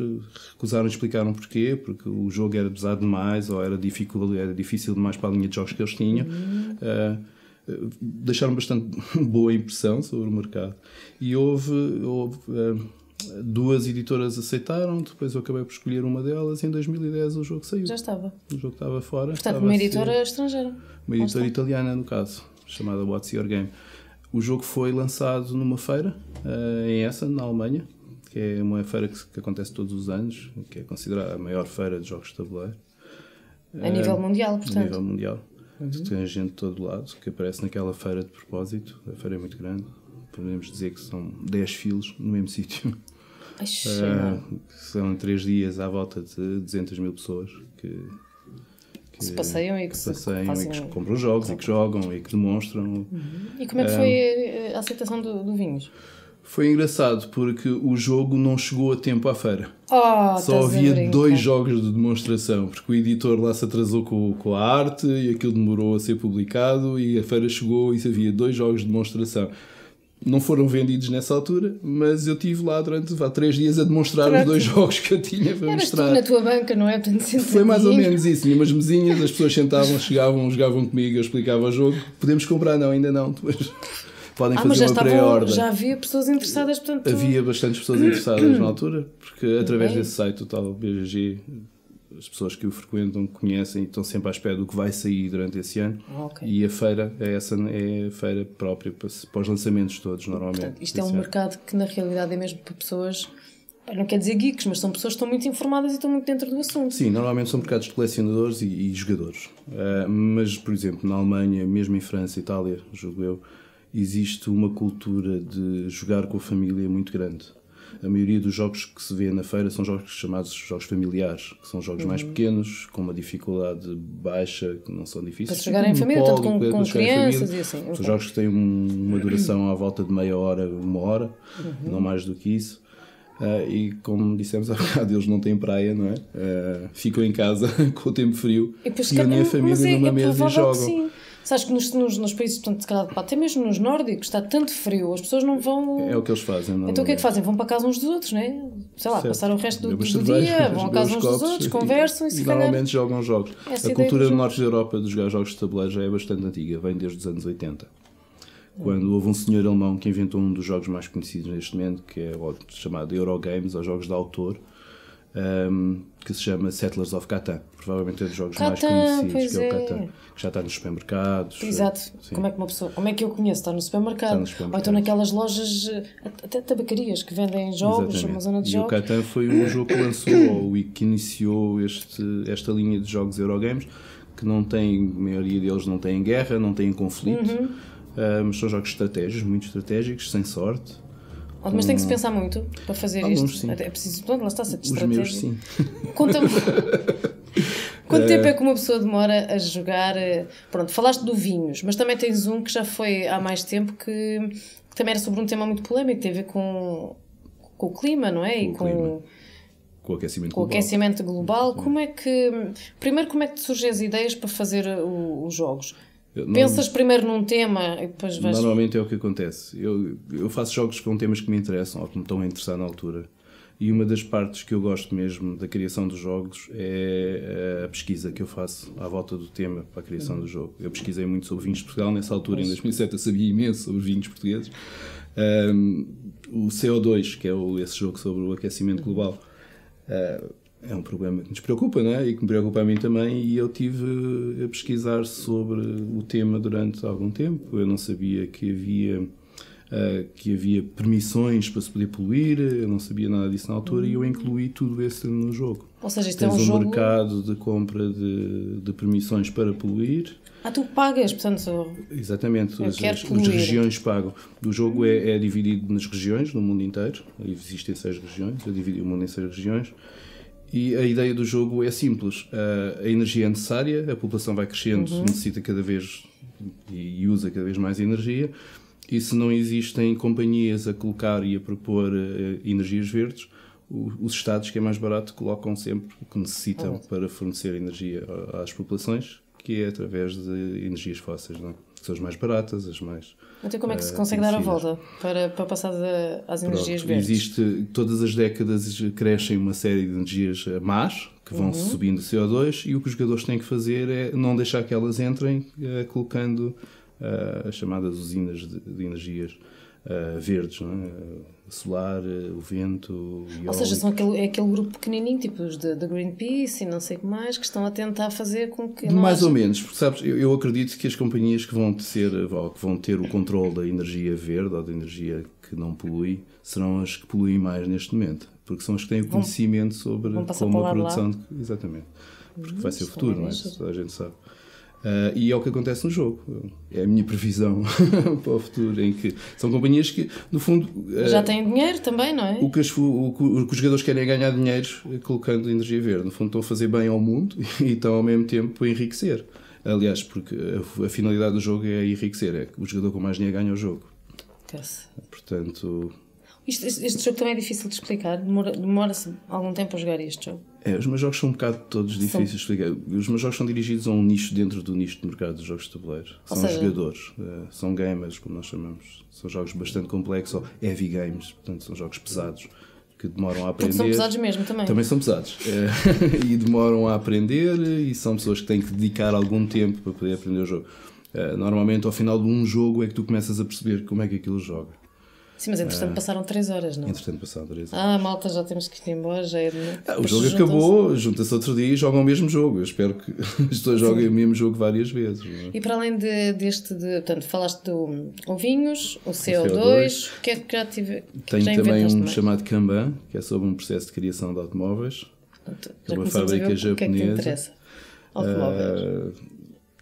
S3: recusaram e explicaram porquê, porque o jogo era pesado demais ou era difícil demais para a linha de jogos que eles tinham. Deixaram bastante boa impressão sobre o mercado. E houve 2 editoras aceitaram, depois eu acabei por escolher uma delas e em 2010 o jogo saiu.
S1: Já estava.
S3: O jogo estava fora.
S1: Portanto, uma editora estrangeira.
S3: Uma editora italiana, no caso, chamada What's Your Game. O jogo foi lançado numa feira em Essen, na Alemanha, que é uma feira que acontece todos os anos, que é considerada a maior feira de jogos de tabuleiro.
S1: A nível mundial, portanto.
S3: A nível mundial. Tem gente de todo lado que aparece naquela feira de propósito. A feira é muito grande. Podemos dizer que são 10 filos no mesmo sítio. São 3 dias à volta de 200 mil pessoas que
S1: se passeiam e
S3: que compram jogos e que jogam e que demonstram.
S1: E como é que foi a aceitação do vinhos?
S3: Foi engraçado porque o jogo não chegou a tempo à feira.
S1: Só
S3: havia 2 jogos de demonstração, porque o editor lá se atrasou com a arte e aquilo demorou a ser publicado e a feira chegou e havia 2 jogos de demonstração. Não foram vendidos nessa altura, mas eu estive lá durante 3 dias a demonstrar os 2 jogos que eu tinha para mostrar.
S1: Eras tu na tua banca, não é?
S3: Foi mais ou menos isso. Tinha umas mesinhas, as pessoas sentavam, chegavam, jogavam comigo, eu explicava o jogo. Podemos comprar? Não, ainda não. Depois podem fazer uma pré-ordem.
S1: Já havia pessoas interessadas, portanto...
S3: Havia bastantes pessoas interessadas na altura, porque através desse site, o tal BGG, as pessoas que o frequentam conhecem e estão sempre à espera do que vai sair durante esse ano. E a feira, essa é a feira própria para os lançamentos todos, normalmente.
S1: Portanto, isto é um mercado que na realidade é mesmo para pessoas, não quer dizer geeks, mas são pessoas que estão muito informadas e estão muito dentro do assunto.
S3: Sim, normalmente são mercados de colecionadores e jogadores. Mas, por exemplo, na Alemanha, mesmo em França, Itália, julgo eu, existe uma cultura de jogar com a família muito grande. A maioria dos jogos que se vê na feira são jogos chamados jogos familiares, que são jogos mais pequenos, com uma dificuldade baixa, que não são difíceis.
S1: Para se jogar em família, tanto com crianças e assim.
S3: São jogos que têm uma duração à volta de meia hora, 1 hora, não mais do que isso. E como dissemos há bocado, eles não têm praia, não é? Ficam em casa com o tempo frio, reúnem a família numa mesa e jogam.
S1: Sim. Sabes que nos países, portanto, até mesmo nos nórdicos, está tanto frio, as pessoas não vão...
S3: É o que eles fazem.
S1: Então o que é que fazem? Vão para casa uns dos outros, não é? Sei lá, passar o resto do dia, vão a casa uns dos outros, conversam e se calhar...
S3: Normalmente jogam jogos. A cultura do norte da Europa de jogar jogos de tabuleiro já é bastante antiga, vem desde os anos 80. Quando houve um senhor alemão que inventou um dos jogos mais conhecidos neste momento, que é o chamado Eurogames, ou jogos de autor, que se chama Settlers of Catan. Provavelmente é dos jogos
S1: Catan,
S3: mais conhecidos,
S1: pois
S3: que é o
S1: é.
S3: Catan, que já está nos supermercados.
S1: Exato.
S3: Sim.
S1: Como é que eu conheço? Está no supermercado.
S3: Está no supermercado.
S1: Ou então naquelas lojas, até tabacarias, que vendem jogos,
S3: Exatamente.
S1: uma zona de
S3: E
S1: jogos.
S3: o Catan foi um jogo que lançou e que iniciou esta linha de jogos Eurogames, que não tem, a maioria deles não tem guerra, não tem conflito, mas são jogos estratégicos, muito estratégicos, sem sorte.
S1: Mas tem que se pensar muito para fazer
S3: Alguns,
S1: isto.
S3: sim.
S1: É preciso, pronto, lá está a ser de
S3: Os
S1: estratégia.
S3: meus, sim.
S1: Conta-me. Quanto tempo é que uma pessoa demora a jogar? Pronto, falaste do Vinhos, mas também tens um que já foi há mais tempo que também era sobre um tema muito polémico, tem a ver com o clima, não é?
S3: Com o aquecimento
S1: com o
S3: global.
S1: aquecimento global. Como é que te surgem as ideias para fazer os jogos? Pensas primeiro num tema e depois vais...
S3: Normalmente é o que acontece. Eu faço jogos com temas que me interessam ou que me estão a interessar na altura. E uma das partes que eu gosto mesmo da criação dos jogos é a pesquisa que eu faço à volta do tema para a criação do jogo. Eu pesquisei muito sobre vinhos de Portugal. Nessa altura, em 2007, eu sabia imenso sobre vinhos portugueses. O CO2, que é esse jogo sobre o aquecimento global, é um problema que nos preocupa, não é? E que me preocupa a mim também, e eu tive a pesquisar sobre o tema durante algum tempo. Eu não sabia que havia permissões para se poder poluir, eu não sabia nada disso na altura, e eu incluí tudo isso no jogo.
S1: Ou seja, isto
S3: Tens
S1: é um jogo...
S3: mercado de compra de permissões para poluir.
S1: Tu pagas, portanto...
S3: Exatamente, as
S1: poluir.
S3: regiões pagam. O jogo é dividido nas regiões, no mundo inteiro. Existem 6 regiões, eu dividi o mundo em 6 regiões. E a ideia do jogo é simples. A energia é necessária, a população vai crescendo, necessita cada vez e usa cada vez mais energia. E se não existem companhias a colocar e a propor energias verdes, os Estados, que é mais barato, colocam sempre o que necessitam para fornecer energia às populações, que é através de energias fósseis, não é? Que são as mais baratas, as mais...
S1: Então como é que se consegue dar a volta para passar às energias verdes?
S3: Todas as décadas crescem uma série de energias más, que vão subindo o CO2, e o que os jogadores têm que fazer é não deixar que elas entrem, colocando as chamadas usinas de energias verdes, não é? Solar, o vento, o eólico.
S1: Ou seja, é aquele grupo pequenininho, tipo os da Greenpeace e não sei o que mais, que estão a tentar fazer com que...
S3: Mais ou menos, porque sabes, eu acredito que as companhias que vão ter o controle da energia verde ou da energia que não polui serão as que poluem mais neste momento, porque são as que têm o conhecimento sobre como a produção... Exatamente, porque vai ser o futuro, não é? Toda a gente sabe. E é o que acontece no jogo. É a minha previsão para o futuro, em que são companhias que, no fundo...
S1: já têm dinheiro também, não é?
S3: O que os jogadores querem é ganhar dinheiro colocando energia verde. No fundo, estão a fazer bem ao mundo e estão ao mesmo tempo a enriquecer. Aliás, porque a finalidade do jogo é enriquecer. É que o jogador com mais dinheiro ganha o jogo. Portanto...
S1: Este jogo também é difícil de explicar. Demora-se algum tempo a jogar este jogo.
S3: Os meus jogos são um bocado todos difíceis de explicar. Os meus jogos são dirigidos a um nicho dentro do nicho de mercado dos jogos de tabuleiro. São jogadores, são gamers, como nós chamamos. São jogos bastante complexos, ou heavy games, portanto são jogos pesados que demoram a aprender.
S1: Porque são pesados mesmo também.
S3: Também são pesados. E demoram a aprender, e são pessoas que têm que dedicar algum tempo para poder aprender o jogo. Normalmente ao final de um jogo é que tu começas a perceber como é que aquilo joga.
S1: Sim, mas entretanto passaram 3 horas, não?
S3: Entretanto passaram 3 horas.
S1: Malta, já temos que ir embora. Já é
S3: o jogo acabou, junta-se outro dia e jogam o mesmo jogo. Eu espero que as pessoas joguem o mesmo jogo várias vezes. Não é?
S1: E para além portanto, falaste do Vinhos, o CO2, o que é que já tive?
S3: Tenho também um chamado Kanban, que é sobre um processo de criação de automóveis.
S1: Portanto,
S3: uma fábrica japonesa.
S1: O que é que te interessa? Automóveis.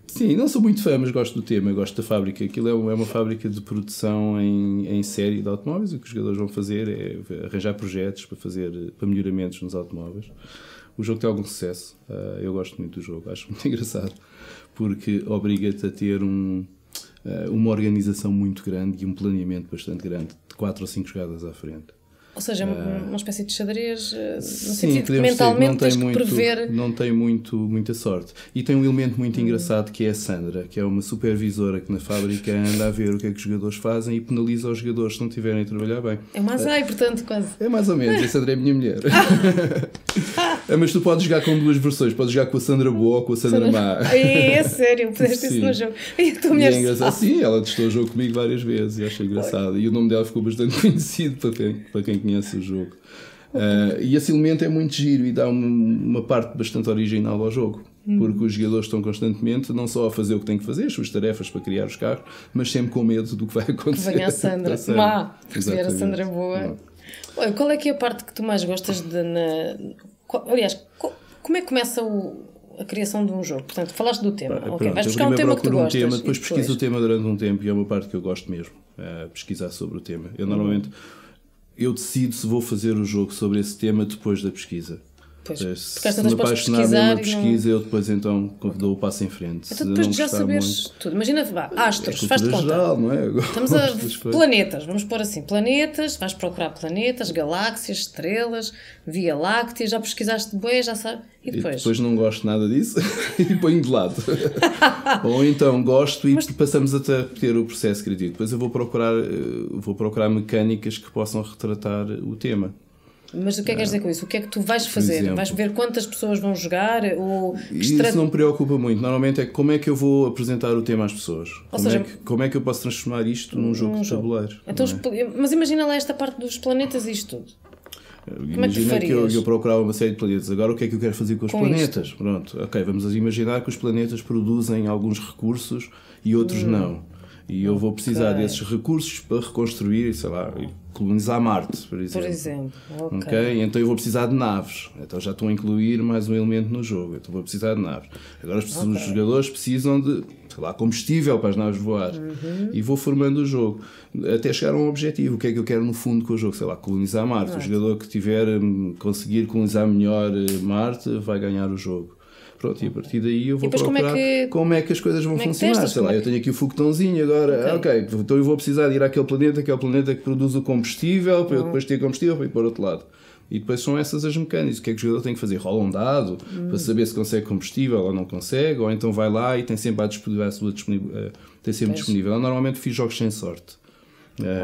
S3: Sim, não sou muito fã, mas gosto do tema, gosto da fábrica. Aquilo é uma fábrica de produção em série de automóveis. O que os jogadores vão fazer é arranjar projetos para melhoramentos nos automóveis. O jogo tem algum sucesso. Eu gosto muito do jogo, acho muito engraçado, porque obriga-te a ter uma organização muito grande e um planeamento bastante grande, de 4 ou 5 jogadas à frente.
S1: Ou seja, uma espécie de xadrez, no
S3: sim,
S1: sentido que mentalmente tens que prever...
S3: Não tem muita sorte. E tem um elemento muito engraçado, que é a Sandra, que é uma supervisora que na fábrica anda a ver o que é que os jogadores fazem e penaliza os jogadores se não estiverem a trabalhar bem.
S1: É uma azai, portanto, quase.
S3: É mais ou menos, a Sandra é a minha mulher. Mas tu podes jogar com 2 versões, podes jogar com a Sandra boa ou com a Sandra má.
S1: É sério, puseste isso no jogo. E a tua mulher
S3: é engraçado. Sim, ela testou o jogo comigo várias vezes e achei engraçado. E o nome dela ficou bastante conhecido para quem conhece o jogo. E esse elemento é muito giro e dá uma parte bastante original ao jogo. Porque os jogadores estão constantemente não só a fazer o que têm que fazer, as suas tarefas para criar os carros, mas sempre com medo do que vai acontecer.
S1: Que venha a Sandra. Porque se vier a Sandra boa. Olha, qual é que é a parte que tu mais gostas de... Aliás, como é que começa a criação de um jogo? Portanto, falaste do tema. Okay. Vais buscar um tema que tu gostas.
S3: Depois pesquiso o tema durante um tempo e é uma parte que eu gosto mesmo. Pesquisar sobre o tema. Eu normalmente... Eu decido se vou fazer o jogo sobre esse tema depois da pesquisa.
S1: Se
S3: me apaixonar numa pesquisa, eu depois então dou o passo em frente.
S1: Então depois de já saberes tudo. Imagina, astros, faz-te conta.
S3: Geral, não é?
S1: Estamos a planetas, vamos pôr assim, planetas, vais procurar planetas, galáxias, estrelas, Via Láctea, já pesquisaste bué, já sabes. E depois
S3: não gosto nada disso e ponho de lado. Ou então gosto e passamos a ter o processo criativo. Depois eu vou procurar mecânicas que possam retratar o tema.
S1: Mas o que é que queres dizer com isso? O que é que tu vais fazer? Exemplo, vais ver quantas pessoas vão jogar?
S3: Isso não me preocupa muito. Normalmente é como é que eu vou apresentar o tema às pessoas. Como é que eu posso transformar isto num jogo de tabuleiro?
S1: Então, mas imagina lá esta parte dos planetas e isto tudo.
S3: Imagina que eu procurava uma série de planetas. Agora o que é que eu quero fazer com os planetas? Isto? Pronto, ok, vamos imaginar que os planetas produzem alguns recursos e outros não. E eu vou precisar desses recursos para reconstruir, sei lá, colonizar Marte, por exemplo. Okay? Então eu vou precisar de naves. Então já estou a incluir mais um elemento no jogo. Então vou precisar de naves. Agora os jogadores precisam de, sei lá, combustível para as naves voar. E vou formando o jogo. Até chegar a um objetivo. O que é que eu quero no fundo com o jogo? Sei lá, colonizar Marte. O jogador que conseguir colonizar melhor Marte vai ganhar o jogo. Pronto, e a partir daí eu vou procurar como é que as coisas vão funcionar. Sei lá, eu tenho aqui o foguetãozinho agora, ok, então eu vou precisar de ir àquele planeta que produz o combustível, para eu depois ter combustível para ir para o outro lado. E depois são essas as mecânicas. O que é que o jogador tem que fazer? Rola um dado para saber se consegue combustível ou não consegue, ou então vai lá e tem sempre tem sempre disponível. Eu normalmente fiz jogos sem sorte.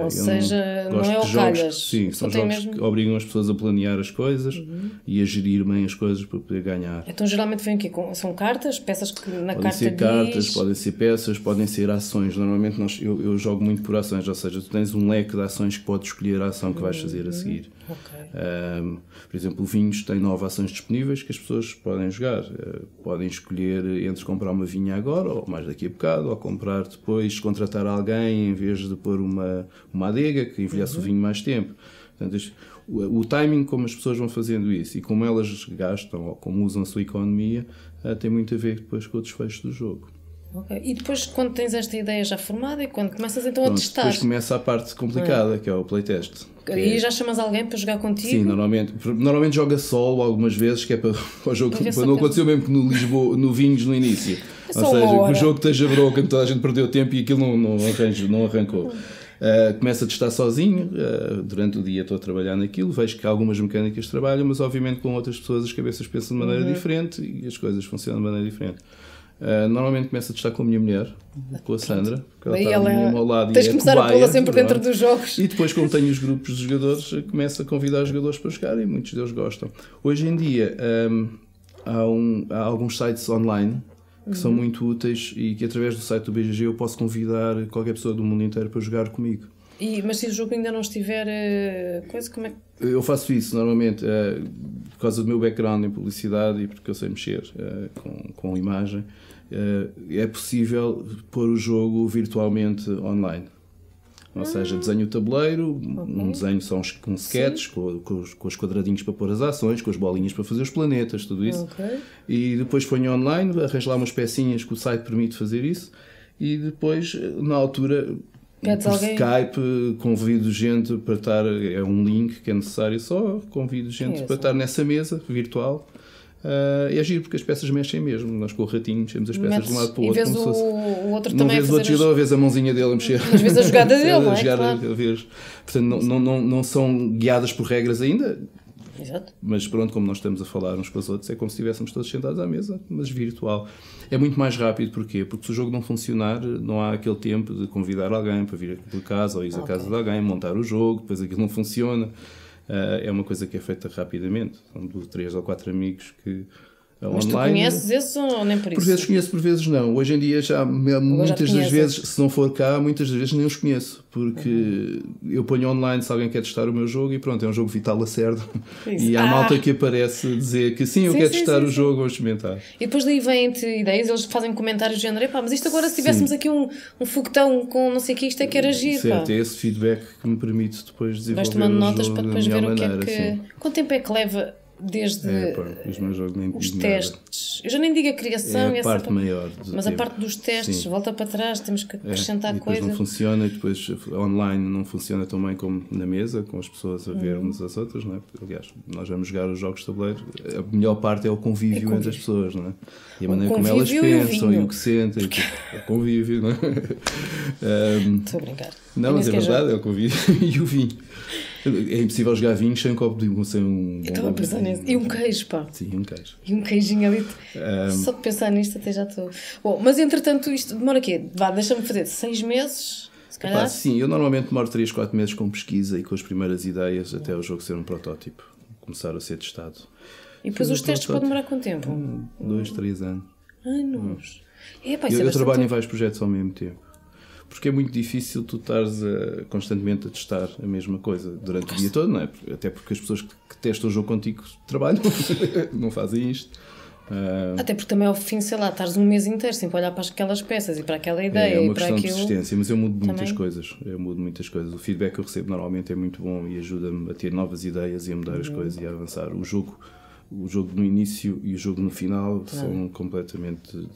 S1: Ou seja, não é o calhas.
S3: Sim, são jogos que obrigam as pessoas a planear as coisas e a gerir bem as coisas para poder ganhar.
S1: Então geralmente vem aqui são cartas, peças que na carta diz...
S3: Podem ser cartas, podem ser peças, podem ser ações. Normalmente eu jogo muito por ações, ou seja, tu tens um leque de ações que podes escolher a ação que vais fazer a seguir. Por exemplo, o Vinhos tem 9 ações disponíveis que as pessoas podem jogar. Podem escolher entre comprar uma vinha agora, ou mais daqui a bocado, ou comprar depois, contratar alguém em vez de pôr uma adega que envelhece o vinho mais tempo. Portanto, o timing como as pessoas vão fazendo isso e como elas gastam ou como usam a sua economia tem muito a ver depois com o desfecho do jogo.
S1: E depois, quando tens esta ideia já formada e quando começas então a testar?
S3: Depois começa a parte complicada, que é o playtest.
S1: E já chamas alguém para jogar contigo?
S3: Sim, normalmente joga solo algumas vezes, que é para o jogo, para não acontecer mesmo que no Vinhos no início. Ou seja, que o jogo esteja broken, toda a gente perdeu tempo e aquilo não arrancou. Começo a testar sozinho, durante o dia estou a trabalhar naquilo, vejo que algumas mecânicas trabalham, mas obviamente com outras pessoas as cabeças pensam de maneira diferente e as coisas funcionam de maneira diferente. Normalmente começo a testar com a minha mulher, com a Sandra, que ela está mesmo ao lado.
S1: Tens de começar a pô-la sempre dentro dos jogos.
S3: E depois, como tenho os grupos de jogadores, começo a convidar os jogadores para jogar e muitos deles gostam. Hoje em dia há alguns sites online que são muito úteis e que através do site do BGG eu posso convidar qualquer pessoa do mundo inteiro para jogar comigo.
S1: Mas se o jogo ainda não estiver como é que...
S3: Eu faço isso normalmente por causa do meu background em publicidade e porque eu sei mexer com imagem. É possível pôr o jogo virtualmente online. Ou seja, desenho o tabuleiro, um desenho são com sketches, com os quadradinhos para pôr as ações, com as bolinhas para fazer os planetas, tudo isso. E depois ponho online, arranjo lá umas pecinhas que o site permite fazer isso. E depois, na altura, por Skype, convido gente para estar, é um link que é necessário só, convido gente para estar nessa mesa virtual. É giro porque as peças mexem mesmo. Nós com o ratinho mexemos as peças de um lado para o outro.
S1: E vês o outro
S3: não
S1: também
S3: vês o outro jogador, vês a mãozinha dele a mexer.
S1: Mas vês a jogada dele, não é? Claro.
S3: Portanto, não são guiadas por regras ainda.
S1: Exato.
S3: Mas pronto, como nós estamos a falar uns com os outros, é como se estivéssemos todos sentados à mesa, mas virtual. É muito mais rápido, porquê? Porque se o jogo não funcionar, não há aquele tempo de convidar alguém para vir aqui por casa ou ir à casa de alguém, montar o jogo, depois aquilo não funciona. É uma coisa que é feita rapidamente. São 3 ou 4 amigos que
S1: Mas tu conheces esses ou nem por isso?
S3: Por vezes conheço, por vezes não. Hoje em dia muitas das vezes, se não for cá, muitas das vezes nem os conheço. Porque eu ponho online se alguém quer testar o meu jogo e pronto, é um jogo Vital Lacerda. E há malta que aparece dizer que sim, eu quero testar o jogo ou experimentar.
S1: E depois daí vêm-te ideias, eles fazem comentários do género, mas isto agora se tivéssemos aqui um foguetão com não sei o que, isto é que era giro.
S3: Certo, é esse feedback que me permite depois desenvolver
S1: vais tomando notas
S3: jogo
S1: para depois ver o que
S3: maneira,
S1: é que... Quanto tempo é que leva desde os testes? Eu já nem digo a criação,
S3: é a parte maior
S1: mas
S3: tempo.
S1: A parte dos testes, volta para trás, temos que acrescentar
S3: e depois
S1: coisas.
S3: Não funciona, e depois online não funciona tão bem como na mesa, com as pessoas a ver umas às outras, não é? Porque, aliás, nós vamos jogar os jogos de tabuleiro, a melhor parte é o convívio entre as pessoas, não é? E a maneira como elas pensam e o que sentem, o convívio, não é?
S1: Estou a brincar.
S3: Não, mas é verdade, é o convívio e o vinho. É impossível jogar vinho sem um copo de sem um.
S1: Estava a pensar nisso. E um queijo, pá.
S3: Sim, um queijo.
S1: E um queijinho ali. Só de pensar nisto até já estou. Bom, mas entretanto isto demora o quê? Vá, deixa-me fazer 6 meses, se calhar.
S3: Sim, eu normalmente demoro 3, 4 meses com pesquisa e com as primeiras ideias até o jogo ser um protótipo, começar a ser testado.
S1: E depois os testes podem demorar quanto tempo?
S3: 2, 3 anos.
S1: Anos.
S3: Eu trabalho em vários projetos ao mesmo tempo. Porque é muito difícil tu estares constantemente a testar a mesma coisa durante o dia todo, não é? Até porque as pessoas que testam o jogo contigo trabalham, não fazem isto.
S1: Até porque também ao fim, sei lá, estares um mês inteiro sempre a olhar para aquelas peças e para aquela ideia.
S3: É uma
S1: e para
S3: questão
S1: aquilo...
S3: de persistência, mas eu mudo muitas coisas. O feedback que eu recebo normalmente é muito bom e ajuda-me a ter novas ideias e a mudar as coisas e a avançar. O jogo no início e o jogo no final são completamente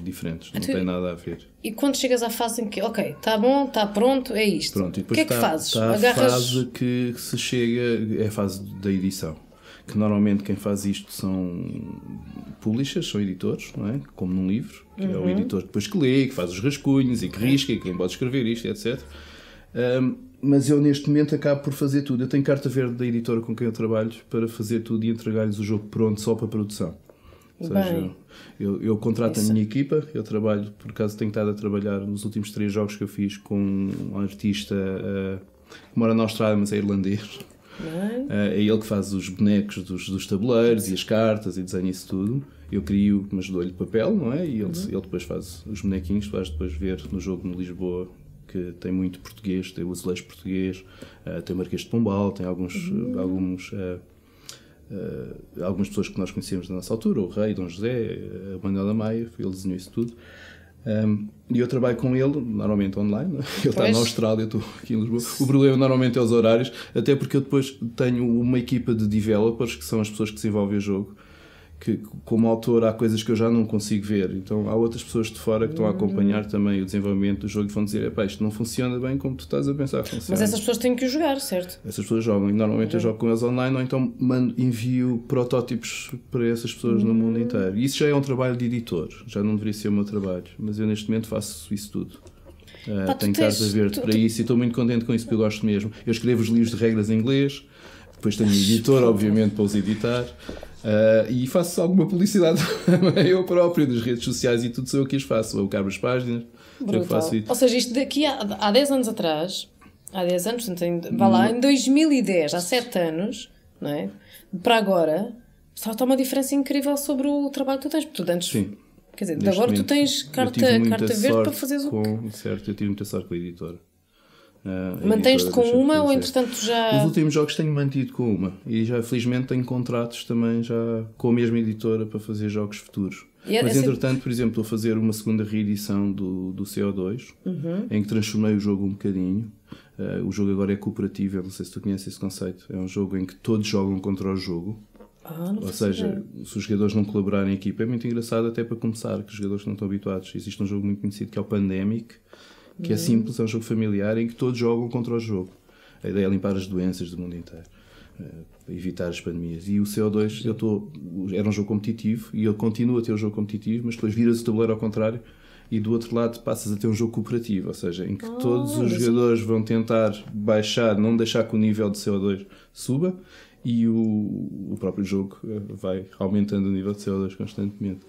S3: diferentes, não tem nada a ver.
S1: E quando chegas à fase em que, ok, está bom, está pronto, é isto.
S3: Pronto, e
S1: o que é que fazes?
S3: Está a fase que se chega, é a fase da edição. Que normalmente quem faz isto são publishers, são editores, não é? Como num livro, que é o editor depois que lê, que faz os rascunhos e que risca e quem pode escrever isto, etc. Mas eu neste momento acabo por fazer tudo. Eu tenho carta verde da editora com quem eu trabalho para fazer tudo e entregar-lhes o jogo pronto só para produção. Ou seja, eu contrato a minha equipa, eu trabalho, por acaso tenho estado a trabalhar nos últimos 3 jogos que eu fiz com um artista que mora na Austrália, mas é irlandês. É ele que faz os bonecos dos tabuleiros e as cartas e desenha isso tudo. Eu crio, mas dou-lhe papel, não é? E ele depois faz os bonequinhos, vais depois ver no jogo no Lisboa, que tem muito português, tem o azulejo português, tem o Marquês de Pombal, tem algumas pessoas que nós conhecemos da nossa altura, o Rei, Dom José, a Manuela Maia, ele desenhou isso tudo. E eu trabalho com ele, normalmente online, ele está na Austrália, eu estou aqui em Lisboa. O problema normalmente é os horários, até porque eu depois tenho uma equipa de developers, que são as pessoas que desenvolvem o jogo, que como autor há coisas que eu já não consigo ver, então há outras pessoas de fora que estão a acompanhar também o desenvolvimento do jogo e vão dizer, isto não funciona bem como tu estás a pensar que funciona.
S1: Mas essas pessoas têm que o jogar, certo?
S3: Essas pessoas jogam, e normalmente eu jogo com eles online ou então envio protótipos para essas pessoas no mundo inteiro. E isso já é um trabalho de editor, já não deveria ser o meu trabalho, mas eu neste momento faço isso tudo. Tenho carta verde para isso e estou muito contente com isso, porque eu gosto mesmo. Eu escrevo os livros de regras em inglês, depois tenho um editor, obviamente, para os editar. E faço alguma publicidade eu próprio nas redes sociais e tudo sou eu que as faço. Eu cabo as páginas, eu faço isso.
S1: Ou seja, isto daqui há 10 anos atrás, portanto, vá lá, em 2010, há 7 anos, não é? Para agora, só está uma diferença incrível sobre o trabalho que tu tens, porque tu antes. Sim. Quer dizer, de agora tu tens carta verde para fazeres o que...
S3: Certo, eu tive muita sorte com a editora.
S1: Mantens-te com uma ou entretanto já...
S3: Os últimos jogos tenho mantido com uma e já felizmente tenho contratos também já com a mesma editora para fazer jogos futuros. Mas entretanto, por exemplo, estou a fazer uma segunda reedição do CO2 em que transformei o jogo um bocadinho. O jogo agora é cooperativo, eu não sei se tu conheces esse conceito. É um jogo em que todos jogam contra o jogo. Ou seja, se os jogadores não colaborarem em equipa, é muito engraçado até para começar, que os jogadores não estão habituados. Existe um jogo muito conhecido que é o Pandemic, que é simples, é um jogo familiar em que todos jogam contra o jogo. A ideia é limpar as doenças do mundo inteiro, evitar as pandemias. E o CO2 era um jogo competitivo e ele continua a ter um jogo competitivo, mas depois viras o tabuleiro ao contrário e do outro lado passas a ter um jogo cooperativo, ou seja, em que todos os jogadores vão tentar baixar, não deixar que o nível de CO2 suba, e o próprio jogo vai aumentando o nível de CO2 constantemente.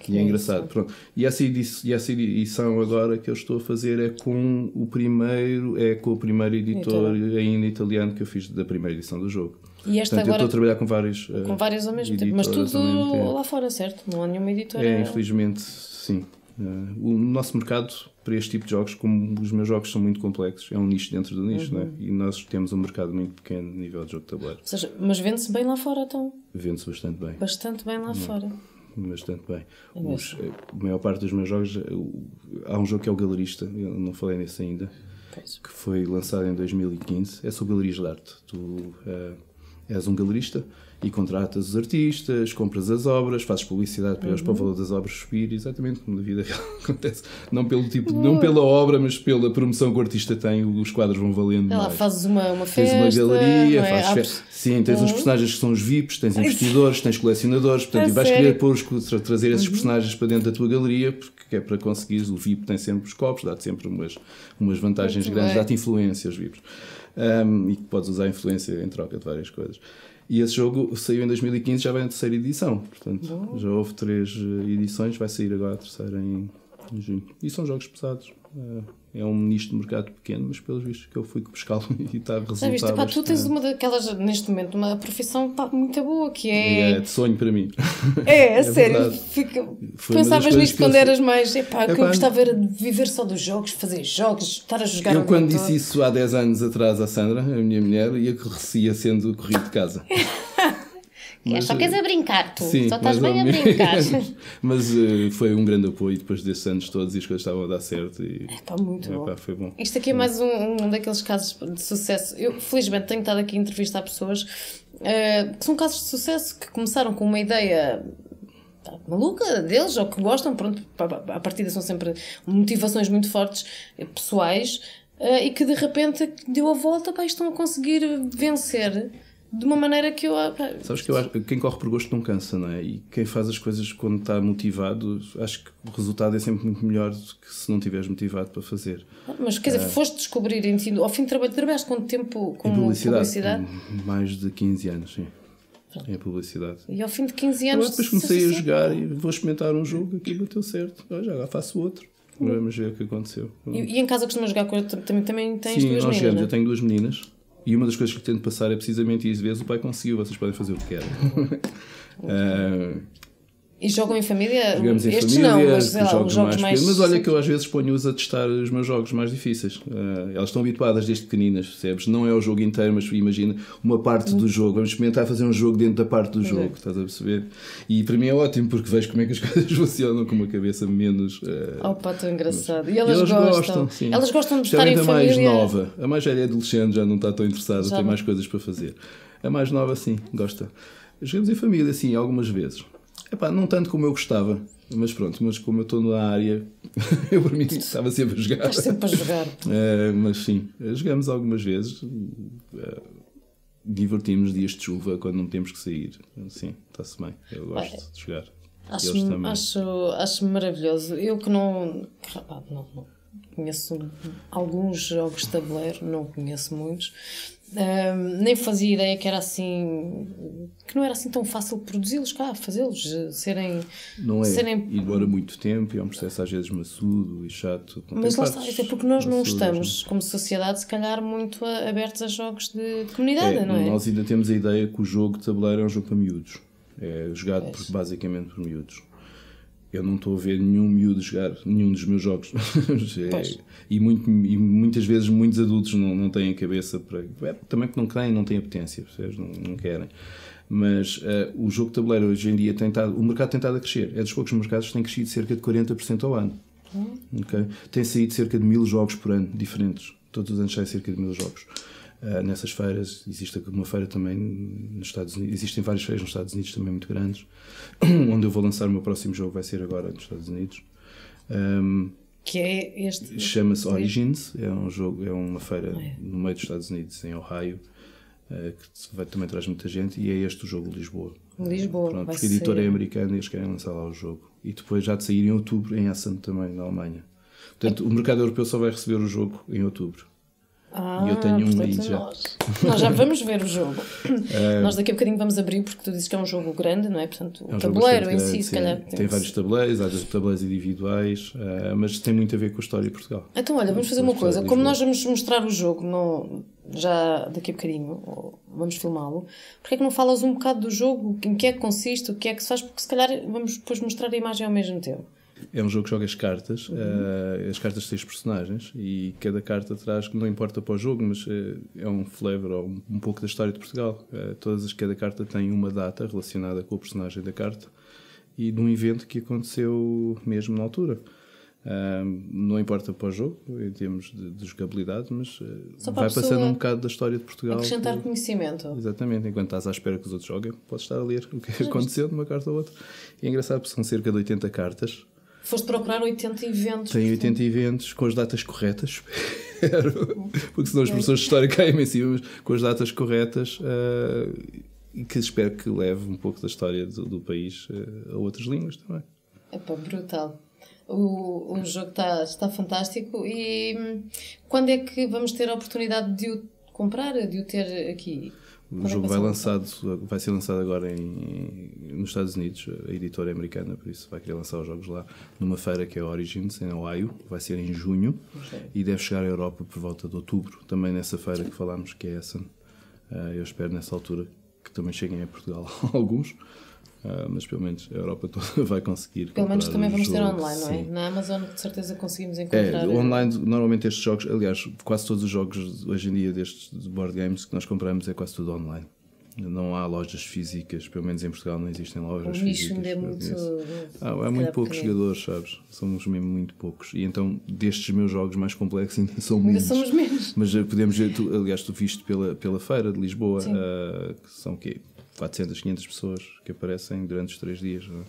S3: E é engraçado. Pronto. E essa edição agora que eu estou a fazer é com o primeiro editor ainda italiano que eu fiz da primeira edição do jogo.
S1: E esta
S3: Portanto,
S1: agora
S3: eu estou a trabalhar com vários
S1: ao mesmo tempo, mas tudo lá fora, certo? Não há nenhuma editora.
S3: Infelizmente, sim. O nosso mercado para este tipo de jogos, como os meus jogos são muito complexos, é um nicho dentro do nicho, não é? E nós temos um mercado muito pequeno a nível de jogo de tabuleiro.
S1: Ou seja, mas vende-se bem lá fora, então?
S3: Vende-se bastante bem.
S1: Bastante bem lá fora.
S3: Bastante bem. A maior parte dos meus jogos, há um jogo que é o Galerista, eu não falei nesse ainda, que foi lançado em 2015. É sobre galerias de arte. Tu és um galerista e contratas os artistas, compras as obras, fazes publicidade para eles para o valor das obras subir, exatamente como na vida real acontece. Não pela obra, mas pela promoção que o artista tem, os quadros vão valendo mais.
S1: Fazes uma festa,
S3: tens uma galeria,
S1: fazes
S3: festa. Sim, tens uns personagens que são os VIPs, tens investidores, tens colecionadores, portanto, e vais querer trazer esses personagens para dentro da tua galeria, porque é para conseguires. O VIP tem sempre os copos, dá-te sempre umas vantagens grandes, dá-te influência aos VIPs. E que podes usar a influência em troca de várias coisas. E esse jogo saiu em 2015, já vai na terceira edição. Portanto, já houve 3 edições, vai sair agora a terceira em junho. E são jogos pesados. É um nicho de mercado pequeno, mas pelos vistos que eu fui pescá-lo e está a resultar.
S1: Tu tens uma daquelas, neste momento, uma profissão muito boa, que é...
S3: É de sonho para mim.
S1: É sério. Pensavas nisto quando eras mais... que eu gostava era de viver só dos jogos, fazer jogos, estar a jogar.
S3: Eu quando disse isso há 10 anos atrás à Sandra, a minha mulher, ia sendo corrido de casa.
S1: Mas, só queres a brincar, tu.
S3: Sim,
S1: só estás bem a brincar.
S3: Mas foi um grande apoio depois desses anos todos e as coisas estavam a dar certo.
S1: Muito bom.
S3: Foi bom.
S1: Isto aqui é mais um daqueles casos de sucesso. Eu, felizmente, tenho estado aqui a entrevistar pessoas que são casos de sucesso, que começaram com uma ideia maluca deles, ou que gostam, pronto, à partida são sempre motivações muito fortes, pessoais, e que de repente deu a volta, estão a conseguir vencer de uma maneira que eu...
S3: Sabes que eu acho que quem corre por gosto não cansa, não é? E quem faz as coisas quando está motivado, acho que o resultado é sempre muito melhor do que se não estiveres motivado para fazer.
S1: Mas quer dizer, foste descobrir ao fim de trabalhaste quanto tempo com publicidade?
S3: Mais de 15 anos, sim. Em publicidade.
S1: E ao fim de 15 anos...
S3: Eu depois comecei a jogar e vou experimentar um jogo, aqui bateu certo. Já agora faço outro. Vamos ver o que aconteceu.
S1: E em casa costumas jogar com... Também tens
S3: sim,
S1: 2 meninas,
S3: jogamos. Eu tenho 2 meninas. E uma das coisas que tento passar é precisamente isso. Vezes o pai conseguiu, vocês podem fazer o que querem.
S1: E jogam em família?
S3: Jogamos em
S1: Estes
S3: família,
S1: não, mas sei lá, os jogos mais...
S3: Mas olha que eu às vezes ponho-os a testar os meus jogos mais difíceis. Elas estão habituadas desde pequeninas, percebes? Não é o jogo inteiro, mas imagina uma parte do jogo. Vamos experimentar fazer um jogo dentro da parte do jogo, estás a perceber? E para mim é ótimo, porque vejo como é que as coisas funcionam com uma cabeça menos...
S1: tão engraçado. E elas gostam.
S3: Sim.
S1: Elas gostam de estar em família.
S3: A mais nova. A mais velha é adolescente, já não está tão interessada, tem mais coisas para fazer. A mais nova, sim, gosta. Jogamos em família, sim, algumas vezes. Não tanto como eu gostava, mas pronto, mas como eu estou na área, eu para mim estava sempre a jogar.
S1: Estás sempre a jogar.
S3: Mas sim, jogamos algumas vezes, divertimos dias de chuva quando não temos que sair. Sim, está-se bem, eu gosto de jogar.
S1: Acho maravilhoso. Eu que não conheço alguns jogos de tabuleiro, não conheço muitos. Nem fazia ideia que era assim, que não era assim tão fácil produzi-los cá, fazê-los serem...
S3: Não é, e demora muito tempo, é um processo às vezes maçudo e chato.
S1: Mas lá está, até porque nós não estamos, como sociedade, se calhar muito abertos a jogos de comunidade, não é?
S3: Nós ainda temos a ideia que o jogo de tabuleiro é um jogo para miúdos, é jogado basicamente por miúdos. Eu não estou a ver nenhum miúdo jogar nenhum dos meus jogos. E muitas vezes muitos adultos não têm a cabeça para... também porque não querem, não têm apetência, não querem. Mas o jogo de tabuleiro hoje em dia o mercado tem estado a crescer. É dos poucos mercados que tem crescido cerca de 40% ao ano. Okay? Tem saído cerca de 1000 jogos por ano, diferentes. Todos os anos sai cerca de 1000 jogos. Nessas feiras, existe uma feira também nos Estados Unidos, existem várias feiras nos Estados Unidos também muito grandes, onde eu vou lançar o meu próximo jogo, vai ser agora nos Estados Unidos.
S1: Que é este?
S3: Chama-se Origins, é um jogo, é uma feira no meio dos Estados Unidos, em Ohio, que também traz muita gente, e é este o jogo de Lisboa.
S1: Pronto,
S3: porque a editora é americana e eles querem lançar lá o jogo. E depois já de sair em outubro em Essen também, na Alemanha. Portanto, o mercado europeu só vai receber o jogo em outubro. E eu tenho um aí já.
S1: Nós já vamos ver o jogo. Nós daqui a bocadinho vamos abrir, porque tu dizes que é um jogo grande, não é? Portanto, o tabuleiro em si, se calhar.
S3: Tem vários tabuleiros, há tabuleiros individuais, mas tem muito a ver com a história de Portugal.
S1: Então, olha, vamos fazer uma coisa. Como nós vamos mostrar o jogo já daqui a bocadinho, vamos filmá-lo, porque é que não falas um bocado do jogo? Em que é que consiste? O que é que se faz? Porque se calhar vamos depois mostrar a imagem ao mesmo tempo.
S3: É um jogo que joga as cartas, as cartas têm os personagens e cada carta traz, não importa para o jogo, mas é um flavor ou um pouco da história de Portugal. Cada carta tem uma data relacionada com o personagem da carta e de um evento que aconteceu mesmo na altura. Não importa para o jogo, em termos de jogabilidade, mas vai passando um bocado da história de Portugal.
S1: Acrescentar conhecimento.
S3: Exatamente, enquanto estás à espera que os outros joguem, podes estar a ler o que aconteceu de uma carta ou outra. E é engraçado porque são cerca de 80 cartas.
S1: Foste procurar 80 eventos.
S3: Tem 80 eventos com as datas corretas, porque senão as professores de história caem em cima, mas com as datas corretas, e que espero que leve um pouco da história do país a outras línguas também.
S1: Epá, brutal. O jogo está fantástico. E quando é que vamos ter a oportunidade de o comprar, de o ter aqui?
S3: O jogo vai ser lançado agora nos Estados Unidos, a editora é americana, por isso vai querer lançar os jogos lá numa feira que é a Origins, em Ohio, vai ser em junho, e deve chegar à Europa por volta de outubro, também nessa feira que falámos, que é essa. Eu espero nessa altura que também cheguem a Portugal alguns, mas pelo menos a Europa toda vai conseguir.
S1: Pelo menos também vamos ter online, não é? Na Amazon de certeza conseguimos encontrar.
S3: Online, normalmente estes jogos, aliás, quase todos os jogos hoje em dia destes board games que nós compramos é quase tudo online. Não há lojas físicas, pelo menos em Portugal não existem lojas físicas. O nicho ainda é muito... há muito poucos jogadores, sabes? Somos mesmo muito poucos. E então, destes meus jogos mais complexos ainda são muitos.
S1: Ainda somos menos.
S3: Mas podemos ver, aliás, tu viste pela feira de Lisboa, que são o quê? 400, 500 pessoas que aparecem durante os 3 dias. Não é?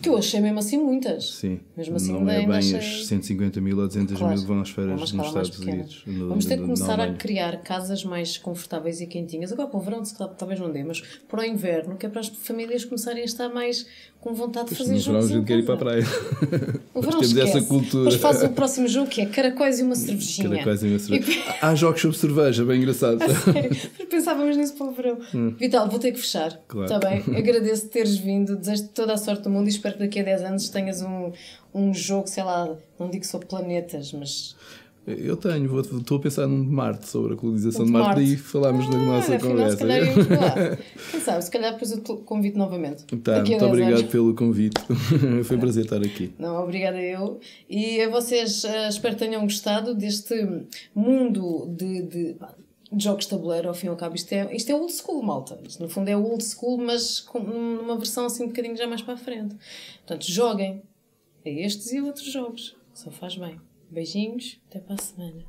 S1: Que eu achei mesmo assim muitas.
S3: Sim,
S1: mesmo assim,
S3: não é bem
S1: achei...
S3: as 150 mil ou 200 mil que vão às feiras nos Estados Unidos.
S1: Vamos ter que começar a criar casas mais confortáveis e quentinhas. Agora para o verão talvez não dê, mas para o inverno, que é para as famílias começarem a estar mais com vontade de fazer jogos.
S3: No verão a gente quer ir para a praia.
S1: O verão
S3: temos essa cultura.
S1: Mas faz o próximo jogo que é caracóis e uma cervejinha.
S3: Caracóis e uma cerveja. Há jogos sobre cerveja, bem engraçado.
S1: Sério, pensávamos nisso para o verão. Vital, vou ter que fechar.
S3: Claro.
S1: Está bem? Agradeço teres vindo, desejo-te toda a sorte do mundo e espero que daqui a 10 anos tenhas um jogo, sei lá, não digo sobre planetas, mas...
S3: Eu tenho, estou a pensar num de Marte, sobre a colonização de Marte, e falámos na nossa conversa.
S1: Se calhar íamos lá. Quem sabe, se calhar depois eu te convido novamente.
S3: Tá, muito obrigado pelo convite. Foi um prazer estar aqui.
S1: Não, obrigada eu. E a vocês, espero que tenham gostado deste mundo de jogos de tabuleiro. Ao fim e ao cabo, isto é old school, malta. Isto no fundo é old school, mas com uma versão assim um bocadinho já mais para a frente. Portanto, joguem a estes e a outros jogos. Só faz bem. Beijinhos, até para a semana.